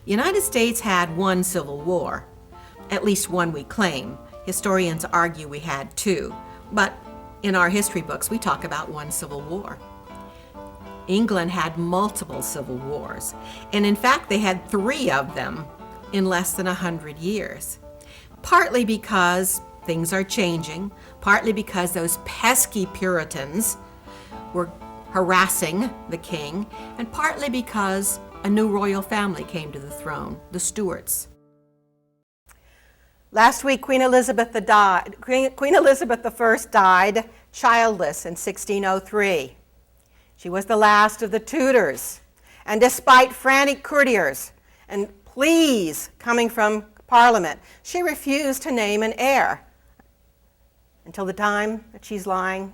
The United States had one civil war, at least one we claim. Historians argue we had two, but in our history books we talk about one civil war. England had multiple civil wars, and in fact they had 3 of them in less than 100 years. Partly because things are changing, partly because those pesky Puritans were harassing the king, and partly because a new royal family came to the throne, the Stewarts. Last week, Queen Elizabeth I died childless in 1603. She was the last of the Tudors, and despite frantic courtiers and pleas coming from Parliament, she refused to name an heir until the time that she's lying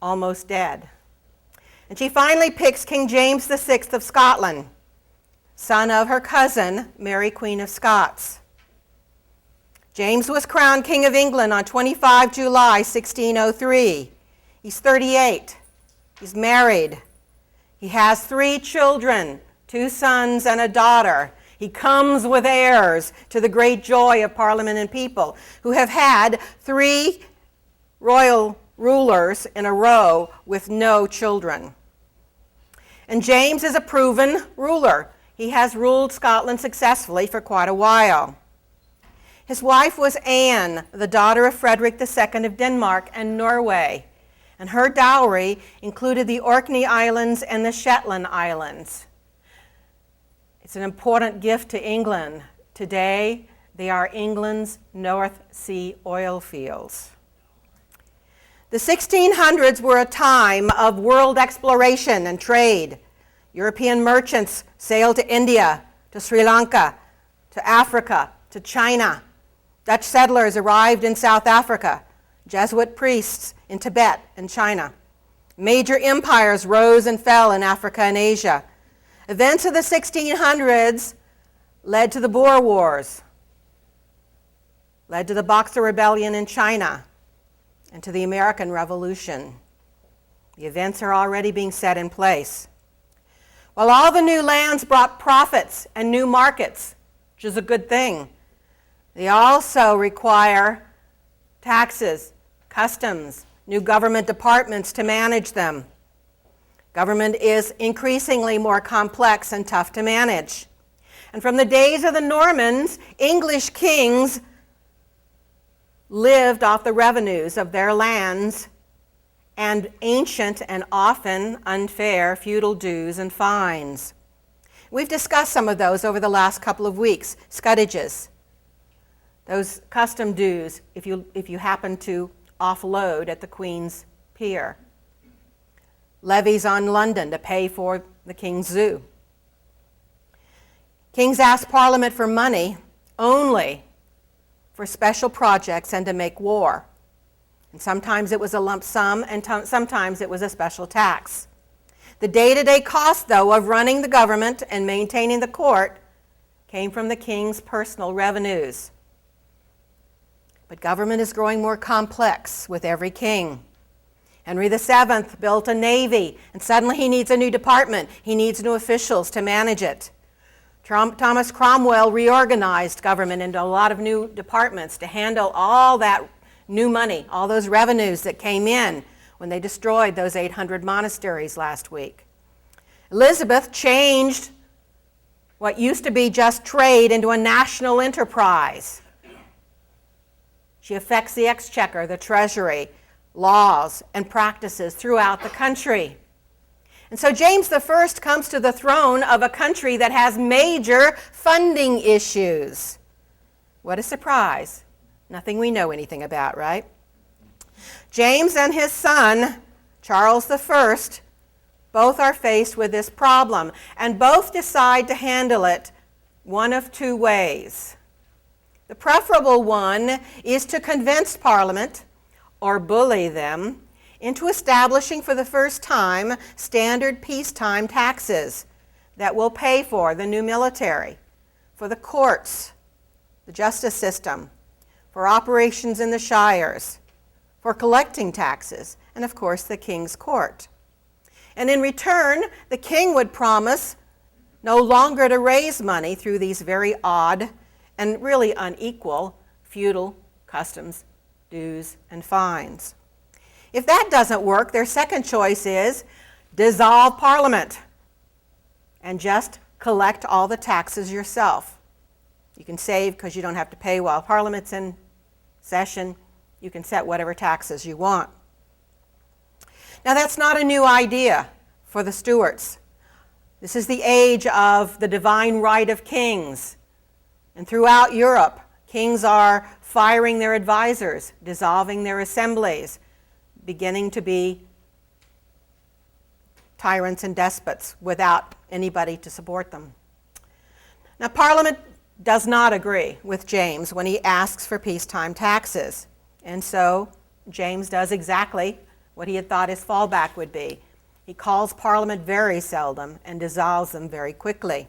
almost dead. And she finally picks King James VI of Scotland, son of her cousin, Mary, Queen of Scots. James was crowned King of England on 25 July 1603. He's 38. He's married. He has 3 children, 2 sons and a daughter. He comes with heirs to the great joy of Parliament and people, who have had 3 royal rulers in a row with no children. And James is a proven ruler. He has ruled Scotland successfully for quite a while. His wife was Anne, the daughter of Frederick II of Denmark and Norway, and her dowry included the Orkney Islands and the Shetland Islands. It's an important gift to England. Today, they are England's North Sea oil fields. The 1600s were a time of world exploration and trade. European merchants sailed to India, to Sri Lanka, to Africa, to China. Dutch settlers arrived in South Africa, Jesuit priests in Tibet and China. Major empires rose and fell in Africa and Asia. Events of the 1600s led to the Boer Wars, led to the Boxer Rebellion in China, and to the American Revolution. The events are already being set in place. While all the new lands brought profits and new markets, which is a good thing, they also require taxes, customs, new government departments to manage them. Government is increasingly more complex and tough to manage. And from the days of the Normans, English kings lived off the revenues of their lands and ancient and often unfair feudal dues and fines. We've discussed some of those over the last couple of weeks. Scutages, those custom dues if you happen to offload at the Queen's Pier. Levies on London to pay for the King's Zoo. Kings asked Parliament for money only for special projects and to make war. And sometimes it was a lump sum, and sometimes it was a special tax. The day-to-day cost, though, of running the government and maintaining the court came from the king's personal revenues. But government is growing more complex with every king. Henry VII built a navy, and suddenly he needs a new department. He needs new officials to manage it. Thomas Cromwell reorganized government into a lot of new departments to handle all that new money, all those revenues that came in when they destroyed those 800 monasteries last week. Elizabeth changed what used to be just trade into a national enterprise. She affects the exchequer, the treasury, laws, and practices throughout the country. And so James I comes to the throne of a country that has major funding issues. What a surprise. Nothing we know anything about, right? James and his son, Charles I, both are faced with this problem, and both decide to handle it one of 2 ways. The preferable one is to convince Parliament, or bully them, into establishing for the first time standard peacetime taxes that will pay for the new military, for the courts, the justice system, for operations in the shires, for collecting taxes, and of course the king's court. And in return, the king would promise no longer to raise money through these very odd and really unequal feudal customs, dues, and fines. If that doesn't work, their second choice is dissolve Parliament and just collect all the taxes yourself. You can save because you don't have to pay while Parliament's in session. You can set whatever taxes you want. Now, that's not a new idea for the Stewarts. This is the age of the divine right of kings. And throughout Europe, kings are firing their advisors, dissolving their assemblies, beginning to be tyrants and despots without anybody to support them. Now, Parliament does not agree with James when he asks for peacetime taxes. And so James does exactly what he had thought his fallback would be. He calls Parliament very seldom and dissolves them very quickly.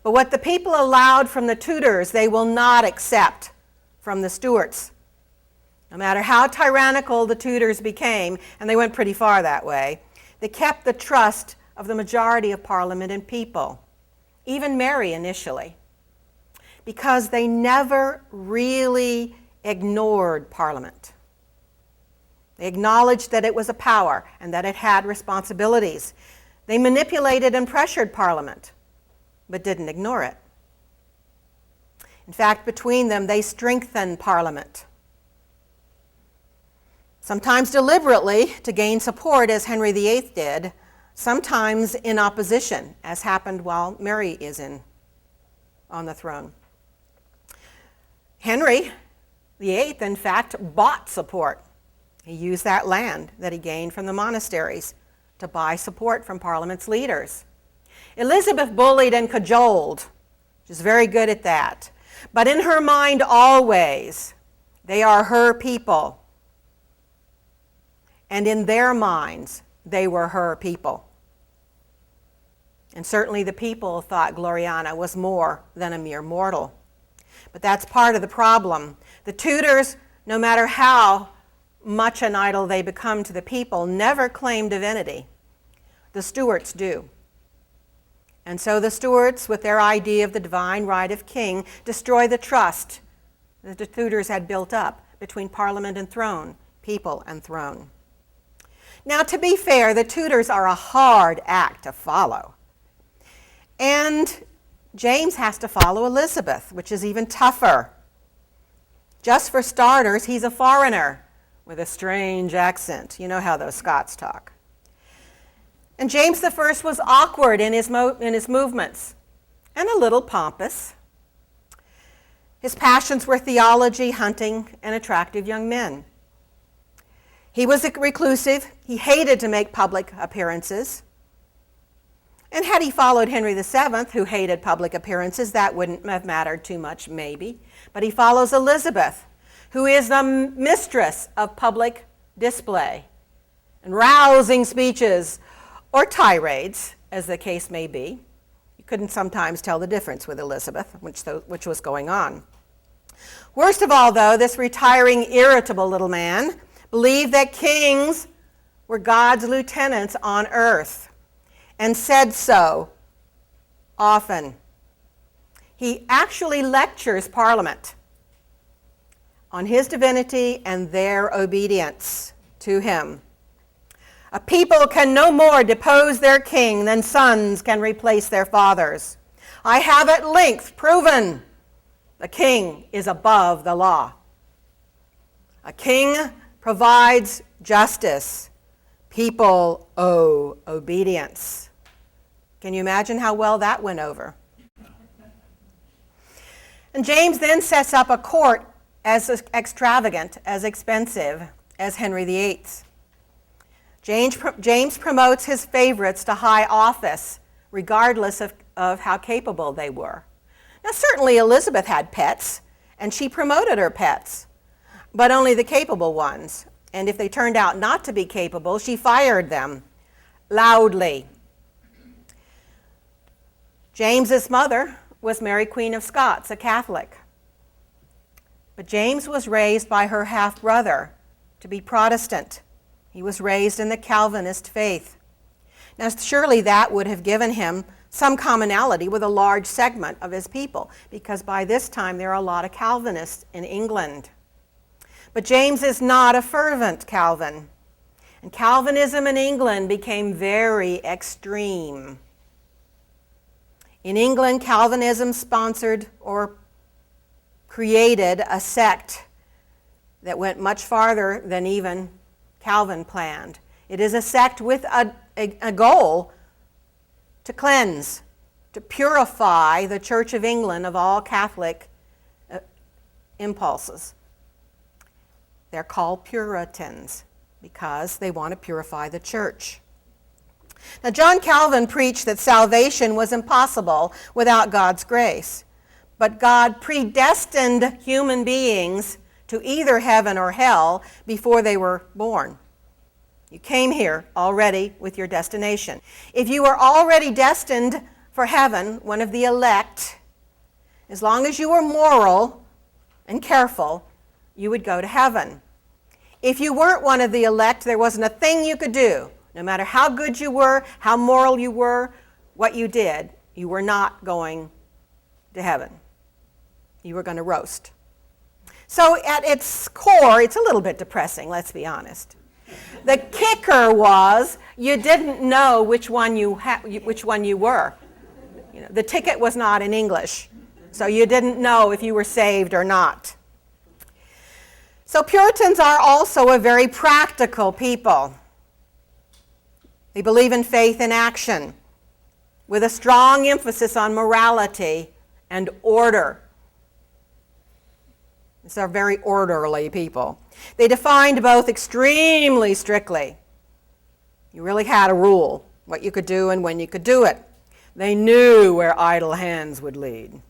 But what the people allowed from the Tudors, they will not accept from the Stewarts. No matter how tyrannical the Tudors became, and they went pretty far that way, they kept the trust of the majority of Parliament and people, even Mary initially, because they never really ignored Parliament. They acknowledged that it was a power and that it had responsibilities. They manipulated and pressured Parliament, but didn't ignore it. In fact, between them, they strengthened Parliament, sometimes deliberately to gain support, as Henry VIII did, sometimes in opposition, as happened while Mary is on the throne. Henry VIII, in fact, bought support. He used that land that he gained from the monasteries to buy support from Parliament's leaders. Elizabeth bullied and cajoled. She's very good at that. But in her mind, always, they are her people. And in their minds, they were her people. And certainly the people thought Gloriana was more than a mere mortal. But that's part of the problem. The Tudors, no matter how much an idol they become to the people, never claim divinity. The Stewarts do. And so the Stewarts, with their idea of the divine right of king, destroy the trust that the Tudors had built up between Parliament and throne, people and throne. Now, to be fair, the Tudors are a hard act to follow. And James has to follow Elizabeth, which is even tougher. Just for starters, he's a foreigner with a strange accent. You know how those Scots talk. And James I was awkward in his movements and a little pompous. His passions were theology, hunting, and attractive young men. He was reclusive. He hated to make public appearances. And had he followed Henry VII, who hated public appearances, that wouldn't have mattered too much, maybe. But he follows Elizabeth, who is the mistress of public display and rousing speeches or tirades, as the case may be. You couldn't sometimes tell the difference with Elizabeth, which was going on. Worst of all, though, this retiring, irritable little man believed that kings were God's lieutenants on earth, and said so often. He actually lectures Parliament on his divinity and their obedience to him. A people can no more depose their king than sons can replace their fathers. I have at length proven the king is above the law. A king provides justice. People owe obedience. Can you imagine how well that went over? And James then sets up a court as extravagant, as expensive as Henry VIII. James promotes his favorites to high office, regardless of how capable they were. Now, certainly Elizabeth had pets, and she promoted her pets, but only the capable ones. And if they turned out not to be capable, she fired them loudly. James's mother was Mary, Queen of Scots, a Catholic. But James was raised by her half-brother to be Protestant. He was raised in the Calvinist faith. Now, surely that would have given him some commonality with a large segment of his people, because by this time there are a lot of Calvinists in England. But James is not a fervent Calvin, and Calvinism in England became very extreme. In England, Calvinism sponsored or created a sect that went much farther than even Calvin planned. It is a sect with a goal to cleanse, to purify the Church of England of all Catholic impulses. They're called Puritans because they want to purify the church. Now, John Calvin preached that salvation was impossible without God's grace, but God predestined human beings to either heaven or hell before they were born. You came here already with your destination. If you were already destined for heaven, one of the elect, as long as you were moral and careful, you would go to heaven. If you weren't one of the elect, there wasn't a thing you could do. No matter how good you were, how moral you were, what you did, you were not going to heaven. You were going to roast. So at its core, it's a little bit depressing, let's be honest. The kicker was you didn't know which one you were. You know, the ticket was not in English, so you didn't know if you were saved or not. So Puritans are also a very practical people. They believe in faith in action, with a strong emphasis on morality and order. These are very orderly people. They defined both extremely strictly. You really had a rule, what you could do and when you could do it. They knew where idle hands would lead.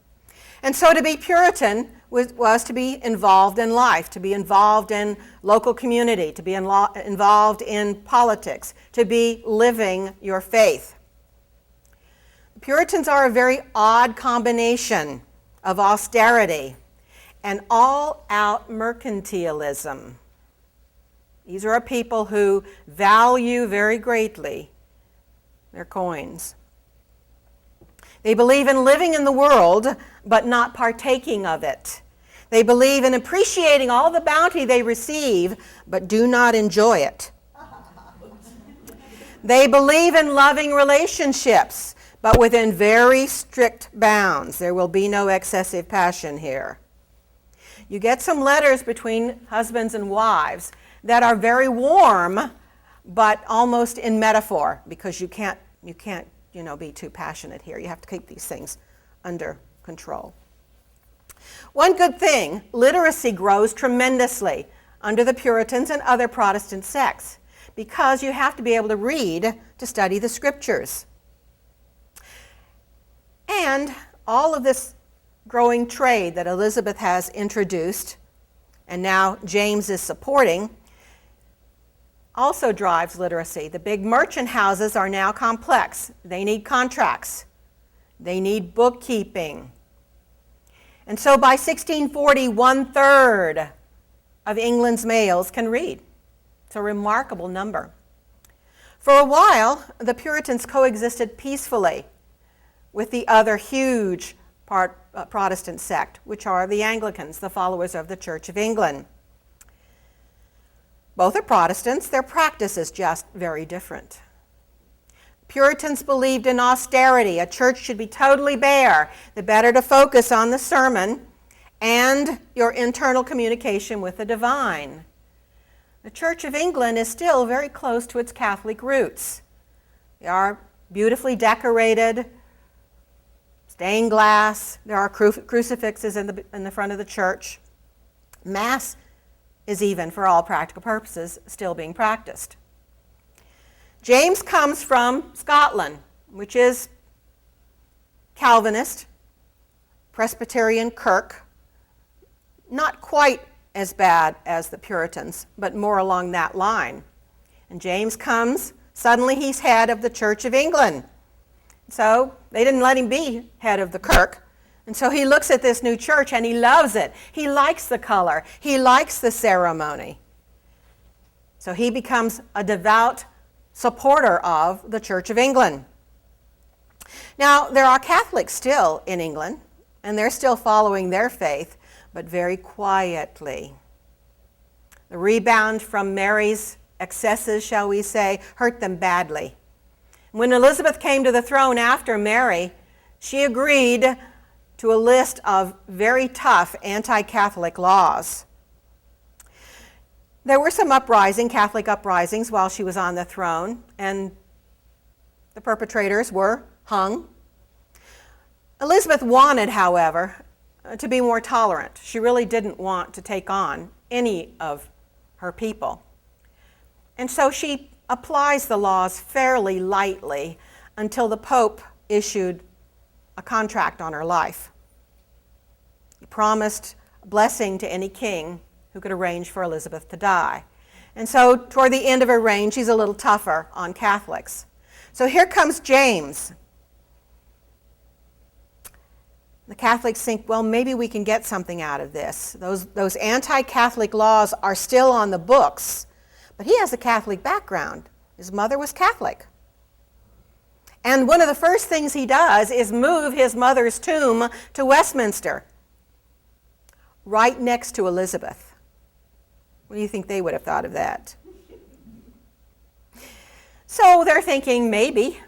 And so to be Puritan was to be involved in life, to be involved in local community, to be involved in politics, to be living your faith. The Puritans are a very odd combination of austerity and all-out mercantilism. These are a people who value very greatly their coins. They believe in living in the world, but not partaking of it. They believe in appreciating all the bounty they receive, but do not enjoy it. They believe in loving relationships, but within very strict bounds. There will be no excessive passion here. You get some letters between husbands and wives that are very warm, but almost in metaphor, because you can't be too passionate here. You have to keep these things under control. One good thing, literacy grows tremendously under the Puritans and other Protestant sects, because you have to be able to read to study the scriptures. And all of this growing trade that Elizabeth has introduced, and now James is supporting, also drives literacy. The big merchant houses are now complex. They need contracts. They need bookkeeping. And so by 1640, 1/3 of England's males can read. It's a remarkable number. For a while, the Puritans coexisted peacefully with the other huge Protestant sect, which are the Anglicans, the followers of the Church of England. Both are Protestants. Their practice is just very different. Puritans believed in austerity. A church should be totally bare. The better to focus on the sermon and your internal communication with the divine. The Church of England is still very close to its Catholic roots. They are beautifully decorated, stained glass. There are crucifixes in the front of the church. Mass is even, for all practical purposes, still being practiced. James comes from Scotland, which is Calvinist, Presbyterian Kirk, not quite as bad as the Puritans, but more along that line. And James comes, suddenly he's head of the Church of England. So they didn't let him be head of the Kirk. And so he looks at this new church and he loves it. He likes the color. He likes the ceremony. So he becomes a devout supporter of the Church of England. Now, there are Catholics still in England, and they're still following their faith, but very quietly. The rebound from Mary's excesses, shall we say, hurt them badly. When Elizabeth came to the throne after Mary, she agreed to a list of very tough anti-Catholic laws. There were some Catholic uprisings while she was on the throne, and the perpetrators were hung. Elizabeth wanted, however, to be more tolerant. She really didn't want to take on any of her people. And so she applies the laws fairly lightly until the Pope issued a contract on her life. He promised a blessing to any king who could arrange for Elizabeth to die. And so toward the end of her reign, she's a little tougher on Catholics. So here comes James. The Catholics think, well, maybe we can get something out of this. Those anti-Catholic laws are still on the books, but he has a Catholic background. His mother was Catholic. And one of the first things he does is move his mother's tomb to Westminster, right next to Elizabeth. What do you think they would have thought of that? So they're thinking maybe,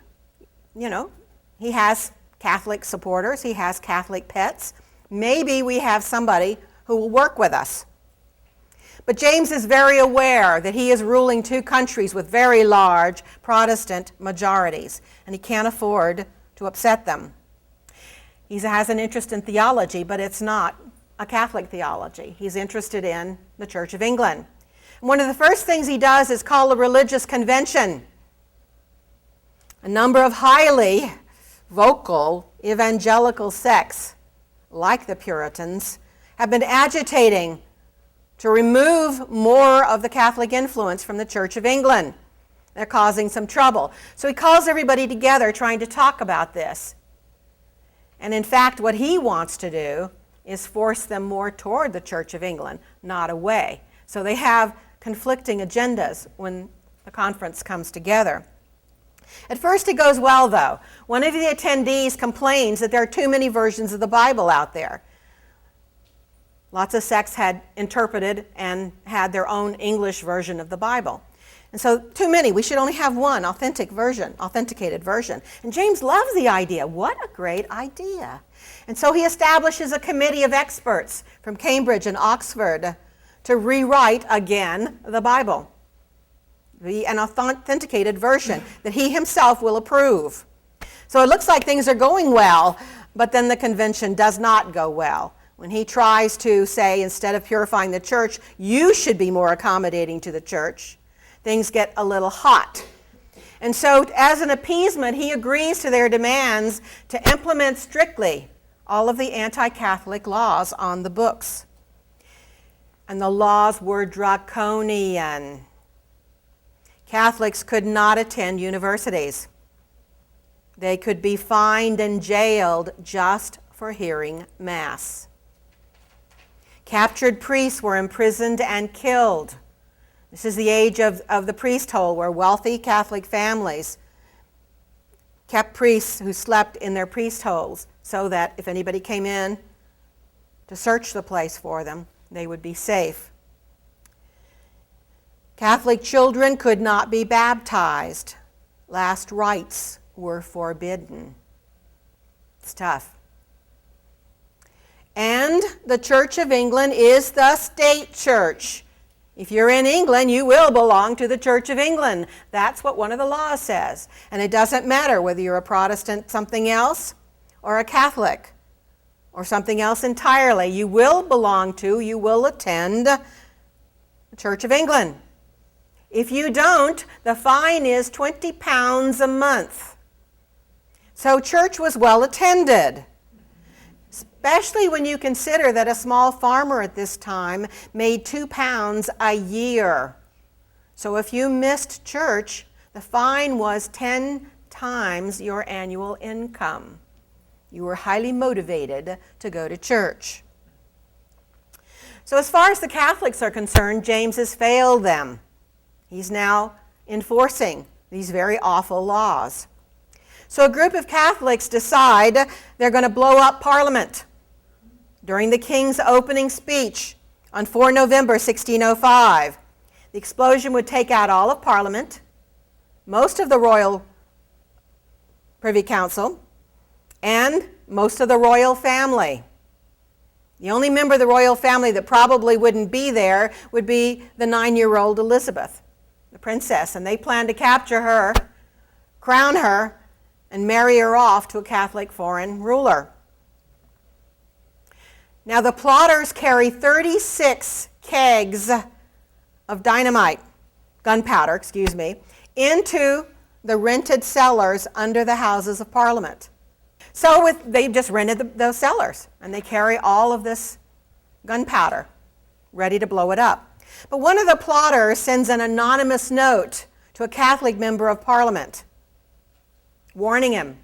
he has Catholic supporters, he has Catholic pets. Maybe we have somebody who will work with us. But James is very aware that he is ruling two countries with very large Protestant majorities, and he can't afford to upset them. He has an interest in theology, but it's not a Catholic theology. He's interested in the Church of England. And one of the first things he does is call a religious convention. A number of highly vocal evangelical sects, like the Puritans, have been agitating to remove more of the Catholic influence from the Church of England. They're causing some trouble. So he calls everybody together trying to talk about this. And in fact, what he wants to do is force them more toward the Church of England, not away. So they have conflicting agendas when the conference comes together. At first it goes well, though. One of the attendees complains that there are too many versions of the Bible out there. Lots of sects had interpreted and had their own English version of the Bible. And so, too many. We should only have one authenticated version. And James loves the idea. What a great idea. And so he establishes a committee of experts from Cambridge and Oxford to rewrite again the Bible, an authenticated version that he himself will approve. So it looks like things are going well, but then the convention does not go well. When he tries to say, instead of purifying the church, you should be more accommodating to the church, things get a little hot. And so as an appeasement, he agrees to their demands to implement strictly all of the anti-Catholic laws on the books. And the laws were draconian. Catholics could not attend universities. They could be fined and jailed just for hearing Mass. Captured priests were imprisoned and killed. This is the age of the priesthole, where wealthy Catholic families kept priests who slept in their priest holes so that if anybody came in to search the place for them, they would be safe. Catholic children could not be baptized. Last rites were forbidden. It's tough. And the Church of England is the state church. If you're in England, you will belong to the Church of England. That's what one of the laws says. And it doesn't matter whether you're a Protestant something else or a Catholic or something else entirely. You will attend the Church of England. If you don't, the fine is £20 a month. So church was well attended, especially when you consider that a small farmer at this time made £2 a year. So if you missed church, the fine was 10 times your annual income. You were highly motivated to go to church. So as far as the Catholics are concerned, James has failed them. He's now enforcing these very awful laws. So a group of Catholics decide they're going to blow up Parliament during the King's opening speech on 4 November 1605. The explosion would take out all of Parliament, most of the Royal Privy Council, and most of the royal family. The only member of the royal family that probably wouldn't be there would be the 9-year-old Elizabeth, the princess, and they plan to capture her, crown her, and marry her off to a Catholic foreign ruler. Now the plotters carry 36 kegs of gunpowder, into the rented cellars under the Houses of Parliament. So they've just rented those cellars, and they carry all of this gunpowder, ready to blow it up. But one of the plotters sends an anonymous note to a Catholic member of Parliament, warning him,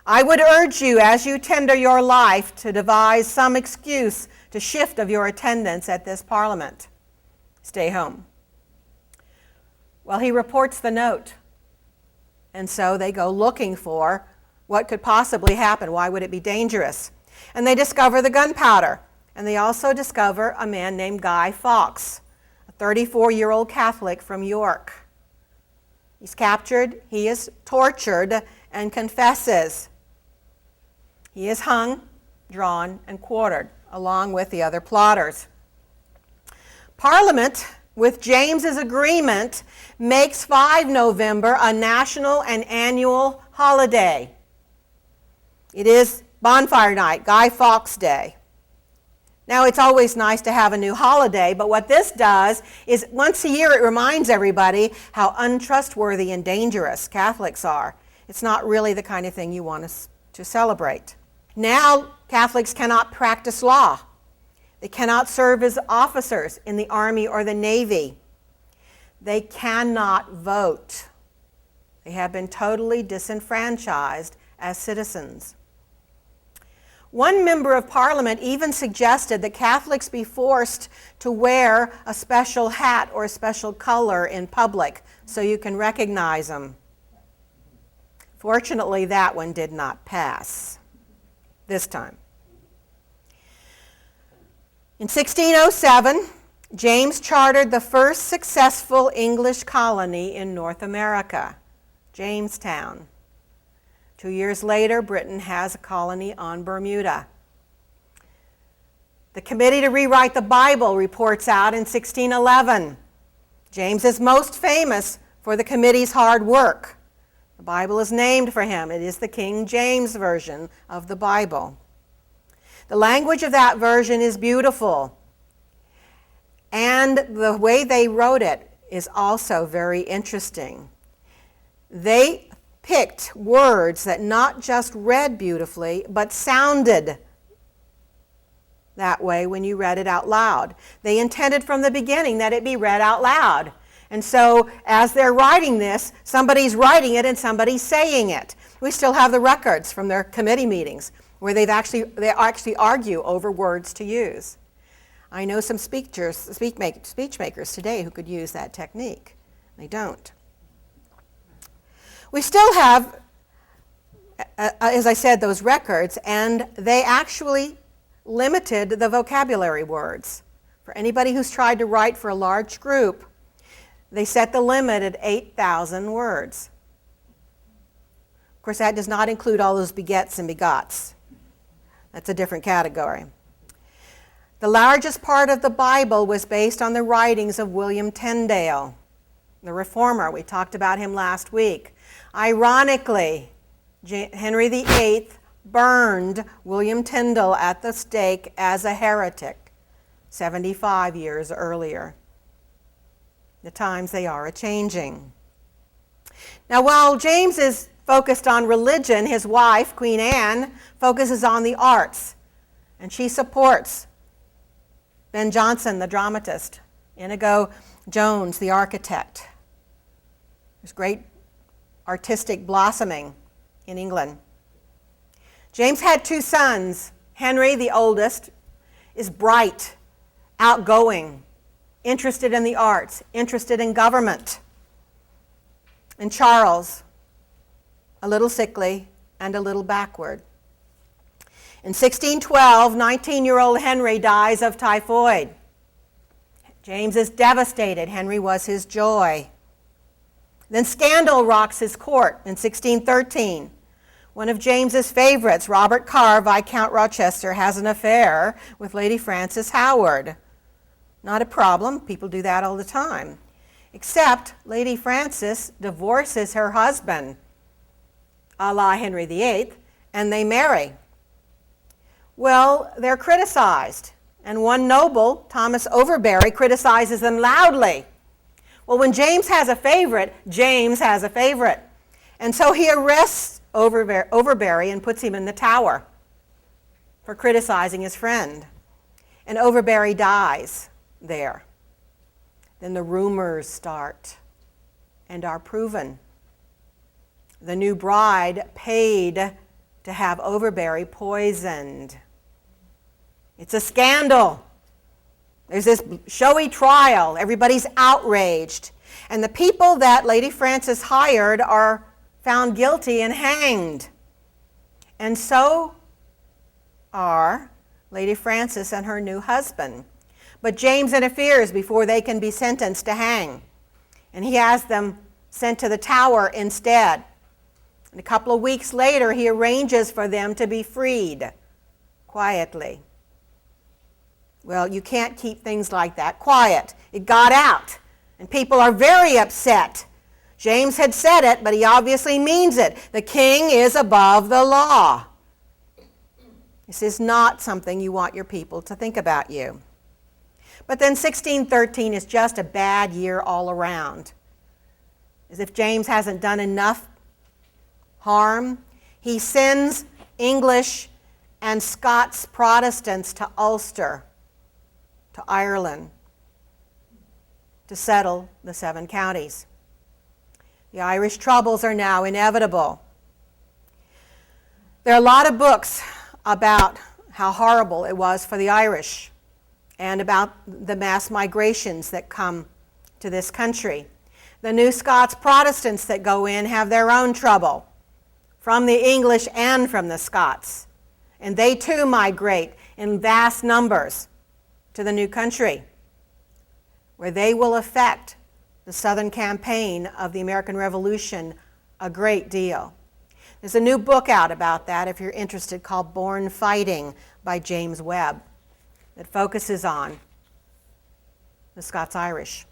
"I would urge you, as you tender your life, to devise some excuse to shift of your attendance at this Parliament. Stay home." Well, he reports the note, and so they go looking for what could possibly happen. Why would it be dangerous? And they discover the gunpowder, and they also discover a man named Guy Fawkes, a 34-year-old Catholic from York. He's captured, he is tortured, and confesses. He is hung, drawn, and quartered, along with the other plotters. Parliament, with James's agreement, makes 5 November a national and annual holiday. It is bonfire night, Guy Fawkes Day. Now, it's always nice to have a new holiday, but what this does is once a year it reminds everybody how untrustworthy and dangerous Catholics are. It's not really the kind of thing you want to celebrate. Now, Catholics cannot practice law. They cannot serve as officers in the Army or the Navy. They cannot vote. They have been totally disenfranchised as citizens. One member of Parliament even suggested that Catholics be forced to wear a special hat or a special color in public so you can recognize them. Fortunately, that one did not pass this time. In 1607, James chartered the first successful English colony in North America, Jamestown. 2 years later, Britain has a colony on Bermuda. The Committee to Rewrite the Bible reports out in 1611. James is most famous for the committee's hard work. The Bible is named for him. It is the King James Version of the Bible. The language of that version is beautiful, and the way they wrote it is also very interesting. They picked words that not just read beautifully, but sounded that way when you read it out loud. They intended from the beginning that it be read out loud. And so as they're writing this, somebody's writing it and somebody's saying it. We still have the records from their committee meetings where they actually argue over words to use. I know some speech makers today who could use that technique. They don't. We still have, as I said, those records, and they actually limited the vocabulary words. For anybody who's tried to write for a large group, they set the limit at 8,000 words. Of course, that does not include all those begets and begots. That's a different category. The largest part of the Bible was based on the writings of William Tyndale, the reformer. We talked about him last week. Ironically, Henry VIII burned William Tyndale at the stake as a heretic 75 years earlier. The times they are a-changing. Now, while James is focused on religion, his wife, Queen Anne, focuses on the arts, and she supports Ben Jonson, the dramatist, Inigo Jones, the architect. There's great artistic blossoming in England. James had 2 sons. Henry, the oldest, is bright, outgoing, interested in the arts, interested in government. And Charles, a little sickly, and a little backward. In 1612, 19-year-old Henry dies of typhoid. James is devastated. Henry was his joy. Then scandal rocks his court in 1613. One of James's favorites, Robert Carr, Viscount Rochester, has an affair with Lady Frances Howard. Not a problem. People do that all the time. Except Lady Frances divorces her husband, a la Henry VIII, and they marry. Well, they're criticized, and one noble, Thomas Overbury, criticizes them loudly. Well, when James has a favorite, James has a favorite. And so he arrests Overbury and puts him in the Tower for criticizing his friend. And Overbury dies there. Then the rumors start and are proven. The new bride paid to have Overbury poisoned. It's a scandal. There's this showy trial. Everybody's outraged. And the people that Lady Frances hired are found guilty and hanged. And so are Lady Frances and her new husband. But James interferes before they can be sentenced to hang. And he has them sent to the Tower instead. And a couple of weeks later, he arranges for them to be freed quietly. Well, you can't keep things like that quiet. It got out, and people are very upset. James had said it, but he obviously means it. The king is above the law. This is not something you want your people to think about you. But then 1613 is just a bad year all around. As if James hasn't done enough harm, he sends English and Scots Protestants to Ulster, to Ireland, to settle the 7 counties. The Irish troubles are now inevitable. There are a lot of books about how horrible it was for the Irish and about the mass migrations that come to this country. The new Scots Protestants that go in have their own trouble from the English and from the Scots. And they too migrate in vast numbers to the new country, where they will affect the Southern campaign of the American Revolution a great deal. There's a new book out about that, if you're interested, called Born Fighting by James Webb, that focuses on the Scots-Irish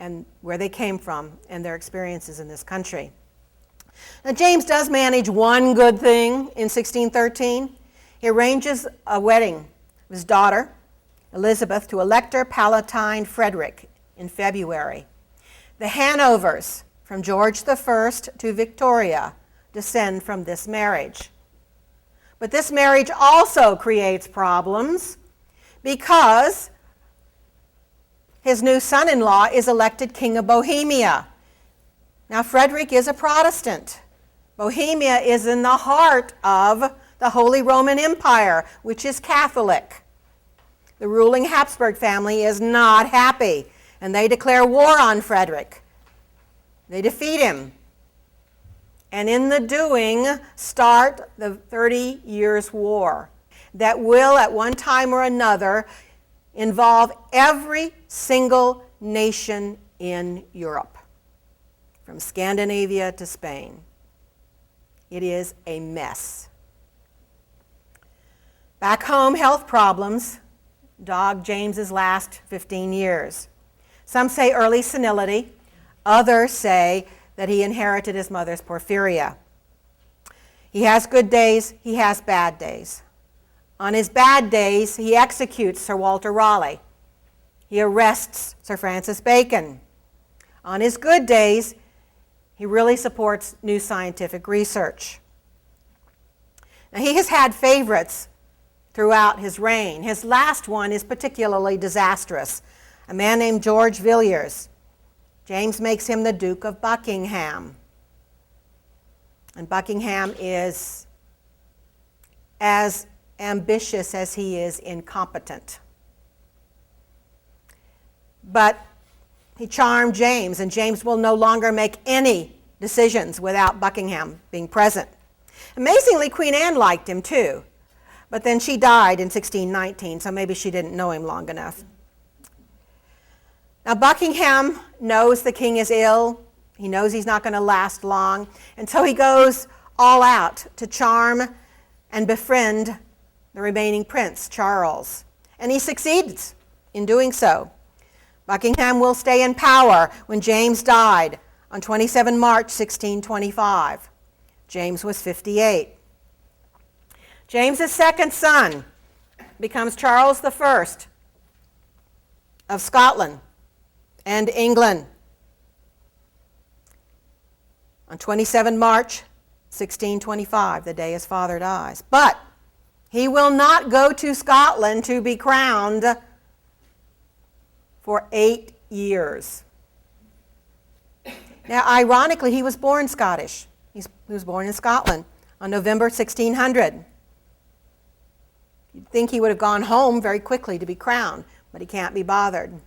and where they came from and their experiences in this country. Now, James does manage one good thing in 1613. He arranges a wedding of his daughter, Elizabeth, to Elector Palatine Frederick in February. The Hanovers, from George I to Victoria, descend from this marriage. But this marriage also creates problems because his new son-in-law is elected King of Bohemia. Now, Frederick is a Protestant. Bohemia is in the heart of the Holy Roman Empire, which is Catholic. The ruling Habsburg family is not happy, and they declare war on Frederick. They defeat him. And in the doing, start the 30 Years' War that will, at one time or another, involve every single nation in Europe, from Scandinavia to Spain. It is a mess. Back home, health problems dogged James's last 15 years. Some say early senility. Others say that he inherited his mother's porphyria. He has good days, he has bad days. On his bad days, he executes Sir Walter Raleigh. He arrests Sir Francis Bacon. On his good days, he really supports new scientific research. Now, he has had favorites throughout his reign. His last one is particularly disastrous. A man named George Villiers. James makes him the Duke of Buckingham. And Buckingham is as ambitious as he is incompetent. But he charmed James, and James will no longer make any decisions without Buckingham being present. Amazingly, Queen Anne liked him too, but then she died in 1619, so maybe she didn't know him long enough. Now, Buckingham knows the king is ill. He knows he's not going to last long, and so he goes all out to charm and befriend the remaining prince, Charles. And he succeeds in doing so. Buckingham will stay in power when James died on 27 March 1625. James was 58. James's second son becomes Charles I of Scotland and England on 27 March 1625, the day his father dies. But he will not go to Scotland to be crowned for 8 years. Now, ironically, he was born Scottish. He was born in Scotland on November 1600. You'd think he would have gone home very quickly to be crowned, but he can't be bothered.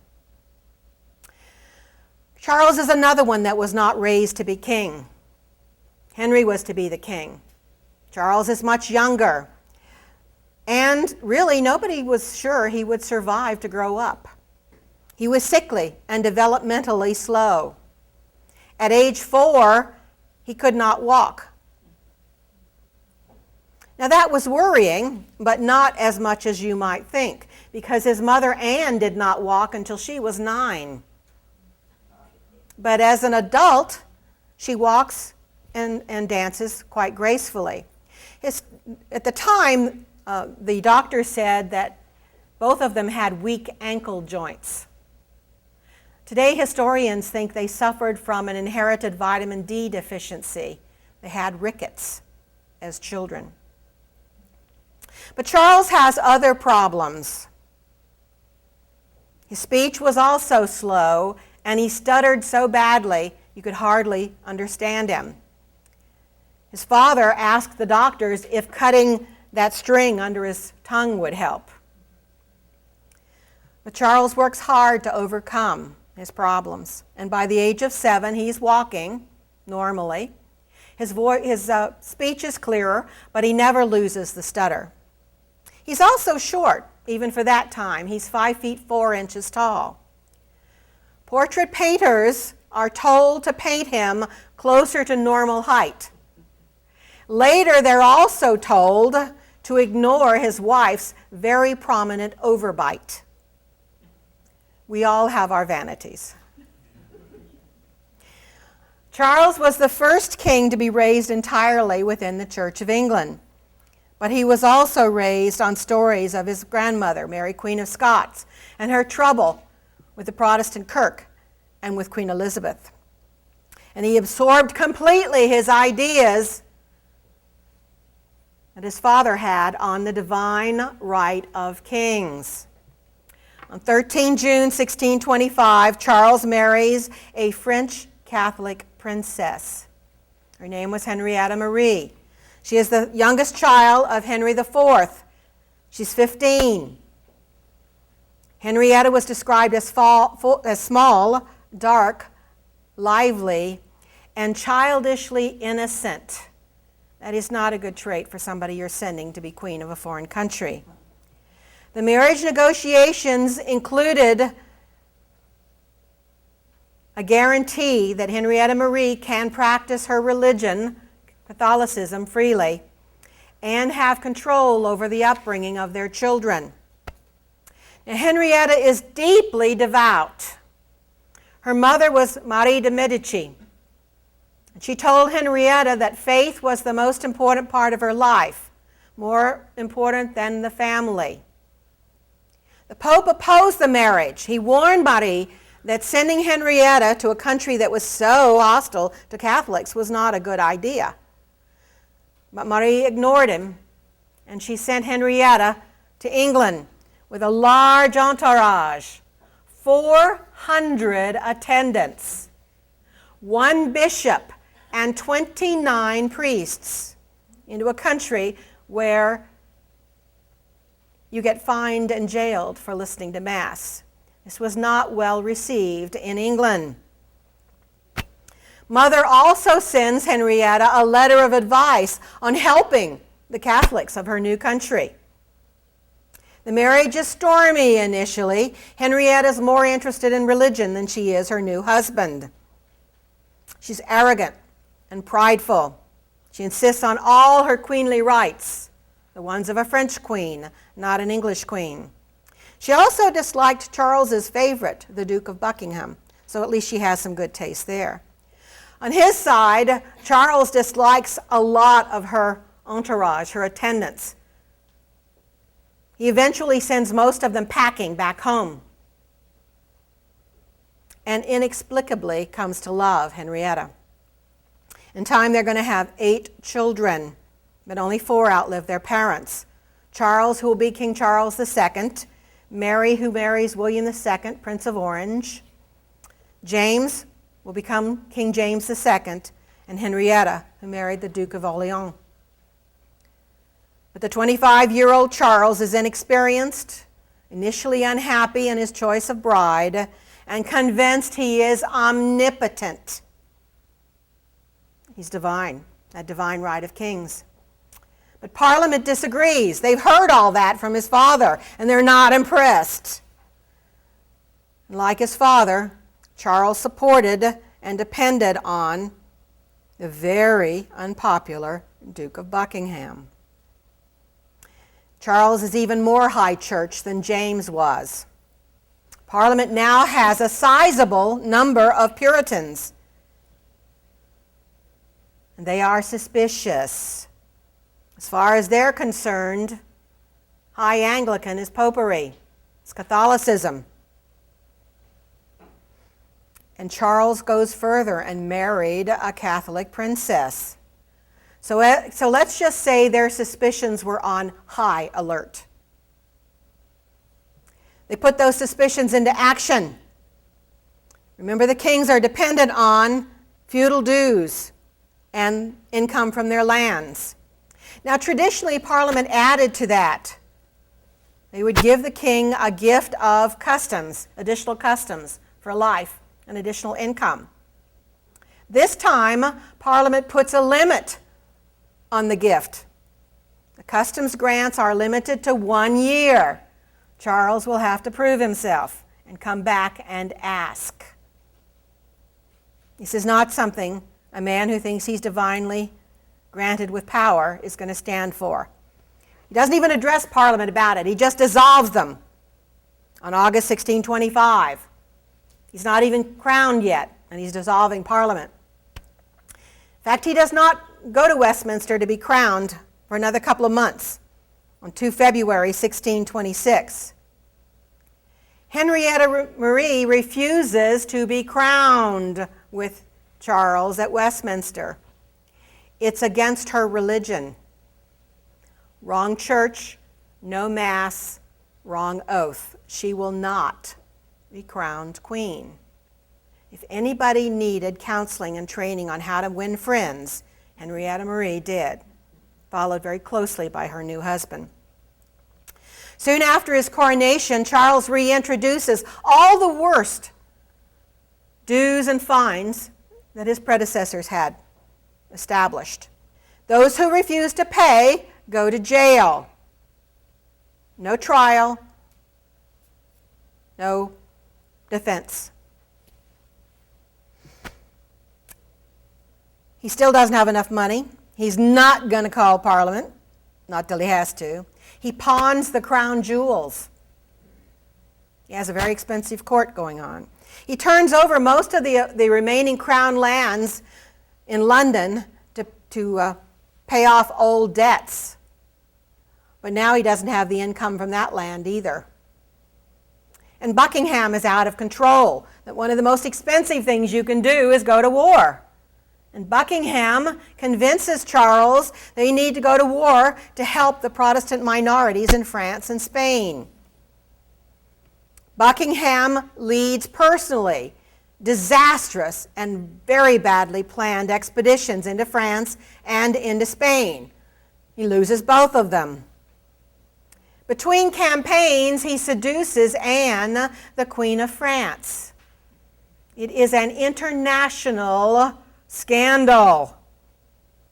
Charles is another one that was not raised to be king. Henry was to be the king. Charles is much younger. And really, nobody was sure he would survive to grow up. He was sickly and developmentally slow. At age 4, he could not walk. Now that was worrying, but not as much as you might think, because his mother Anne did not walk until she was 9. But as an adult, she walks and dances quite gracefully. At the time, the doctor said that both of them had weak ankle joints. Today, historians think they suffered from an inherited vitamin D deficiency. They had rickets as children. But Charles has other problems. His speech was also slow, and he stuttered so badly you could hardly understand him. His father asked the doctors if cutting that string under his tongue would help. But Charles works hard to overcome his problems, and by the age of 7, he's walking normally. His speech is clearer, but he never loses the stutter. He's also short, even for that time. He's 5 feet 4 inches tall. Portrait painters are told to paint him closer to normal height. Later, they're also told to ignore his wife's very prominent overbite. We all have our vanities. Charles was the first king to be raised entirely within the Church of England, but he was also raised on stories of his grandmother, Mary, Queen of Scots, and her trouble with the Protestant Kirk and with Queen Elizabeth. And he absorbed completely his ideas that his father had on the divine right of kings. On 13 June 1625, Charles marries a French Catholic princess. Her name was Henrietta Marie. She is the youngest child of Henry IV. She's 15. Henrietta was described as small, dark, lively, and childishly innocent. That is not a good trait for somebody you're sending to be queen of a foreign country. The marriage negotiations included a guarantee that Henrietta Marie can practice her religion, Catholicism, freely, and have control over the upbringing of their children. Now, Henrietta is deeply devout. Her mother was Marie de Medici. She told Henrietta that faith was the most important part of her life, more important than the family. The Pope opposed the marriage. He warned Marie that sending Henrietta to a country that was so hostile to Catholics was not a good idea. But Marie ignored him, and she sent Henrietta to England with a large entourage, 400 attendants, 1 bishop, and 29 priests, into a country where you get fined and jailed for listening to Mass. This was not well received in England. Mother also sends Henrietta a letter of advice on helping the Catholics of her new country. The marriage is stormy initially. Henrietta's more interested in religion than she is her new husband. She's arrogant and prideful. She insists on all her queenly rights, the ones of a French queen, not an English queen. She also disliked Charles's favorite, the Duke of Buckingham, so at least she has some good taste there. On his side, Charles dislikes a lot of her entourage, her attendants. He eventually sends most of them packing back home and inexplicably comes to love Henrietta. In time, they're going to have 8 children, but only 4 outlive their parents. Charles, who will be King Charles II, Mary, who marries William II, Prince of Orange, James will become King James II, and Henrietta, who married the Duke of Orleans. But the 25-year-old Charles is inexperienced, initially unhappy in his choice of bride, and convinced he is omnipotent. He's divine, that divine right of kings. But Parliament disagrees. They've heard all that from his father, and they're not impressed. Like his father, Charles supported and depended on the very unpopular Duke of Buckingham. Charles is even more high church than James was. Parliament now has a sizable number of Puritans, and they are suspicious. As far as they're concerned, High Anglican is popery, it's Catholicism. And Charles goes further and married a Catholic princess. So let's just say their suspicions were on high alert. They put those suspicions into action. Remember, the kings are dependent on feudal dues and income from their lands. Now, traditionally, Parliament added to that. They would give the king a gift of customs, additional customs for life and additional income. This time, Parliament puts a limit on the gift. The customs grants are limited to 1 year. Charles will have to prove himself and come back and ask. This is not something a man who thinks he's divinely granted with power is going to stand for. He doesn't even address Parliament about it. He just dissolves them on August 1625. He's not even crowned yet, and he's dissolving Parliament. In fact, he does not go to Westminster to be crowned for another couple of months on 2 February 1626. Henrietta Marie refuses to be crowned with Charles at Westminster. It's against her religion. Wrong church, no mass, wrong oath. She will not be crowned queen. If anybody needed counseling and training on how to win friends, Henrietta Marie did, followed very closely by her new husband. Soon after his coronation, Charles reintroduces all the worst dues and fines that his predecessors had established. Those who refuse to pay go to jail. No trial, no defense. He still doesn't have enough money. He's not going to call Parliament, not till he has to. He pawns the crown jewels. He has a very expensive court going on. He turns over most of the remaining crown lands in London to pay off old debts. But now he doesn't have the income from that land either. And Buckingham is out of control. That one of the most expensive things you can do is go to war. And Buckingham convinces Charles they need to go to war to help the Protestant minorities in France and Spain. Buckingham leads personally disastrous and very badly planned expeditions into France and into Spain. He loses both of them. Between campaigns, he seduces Anne, the Queen of France. It is an international Scandal.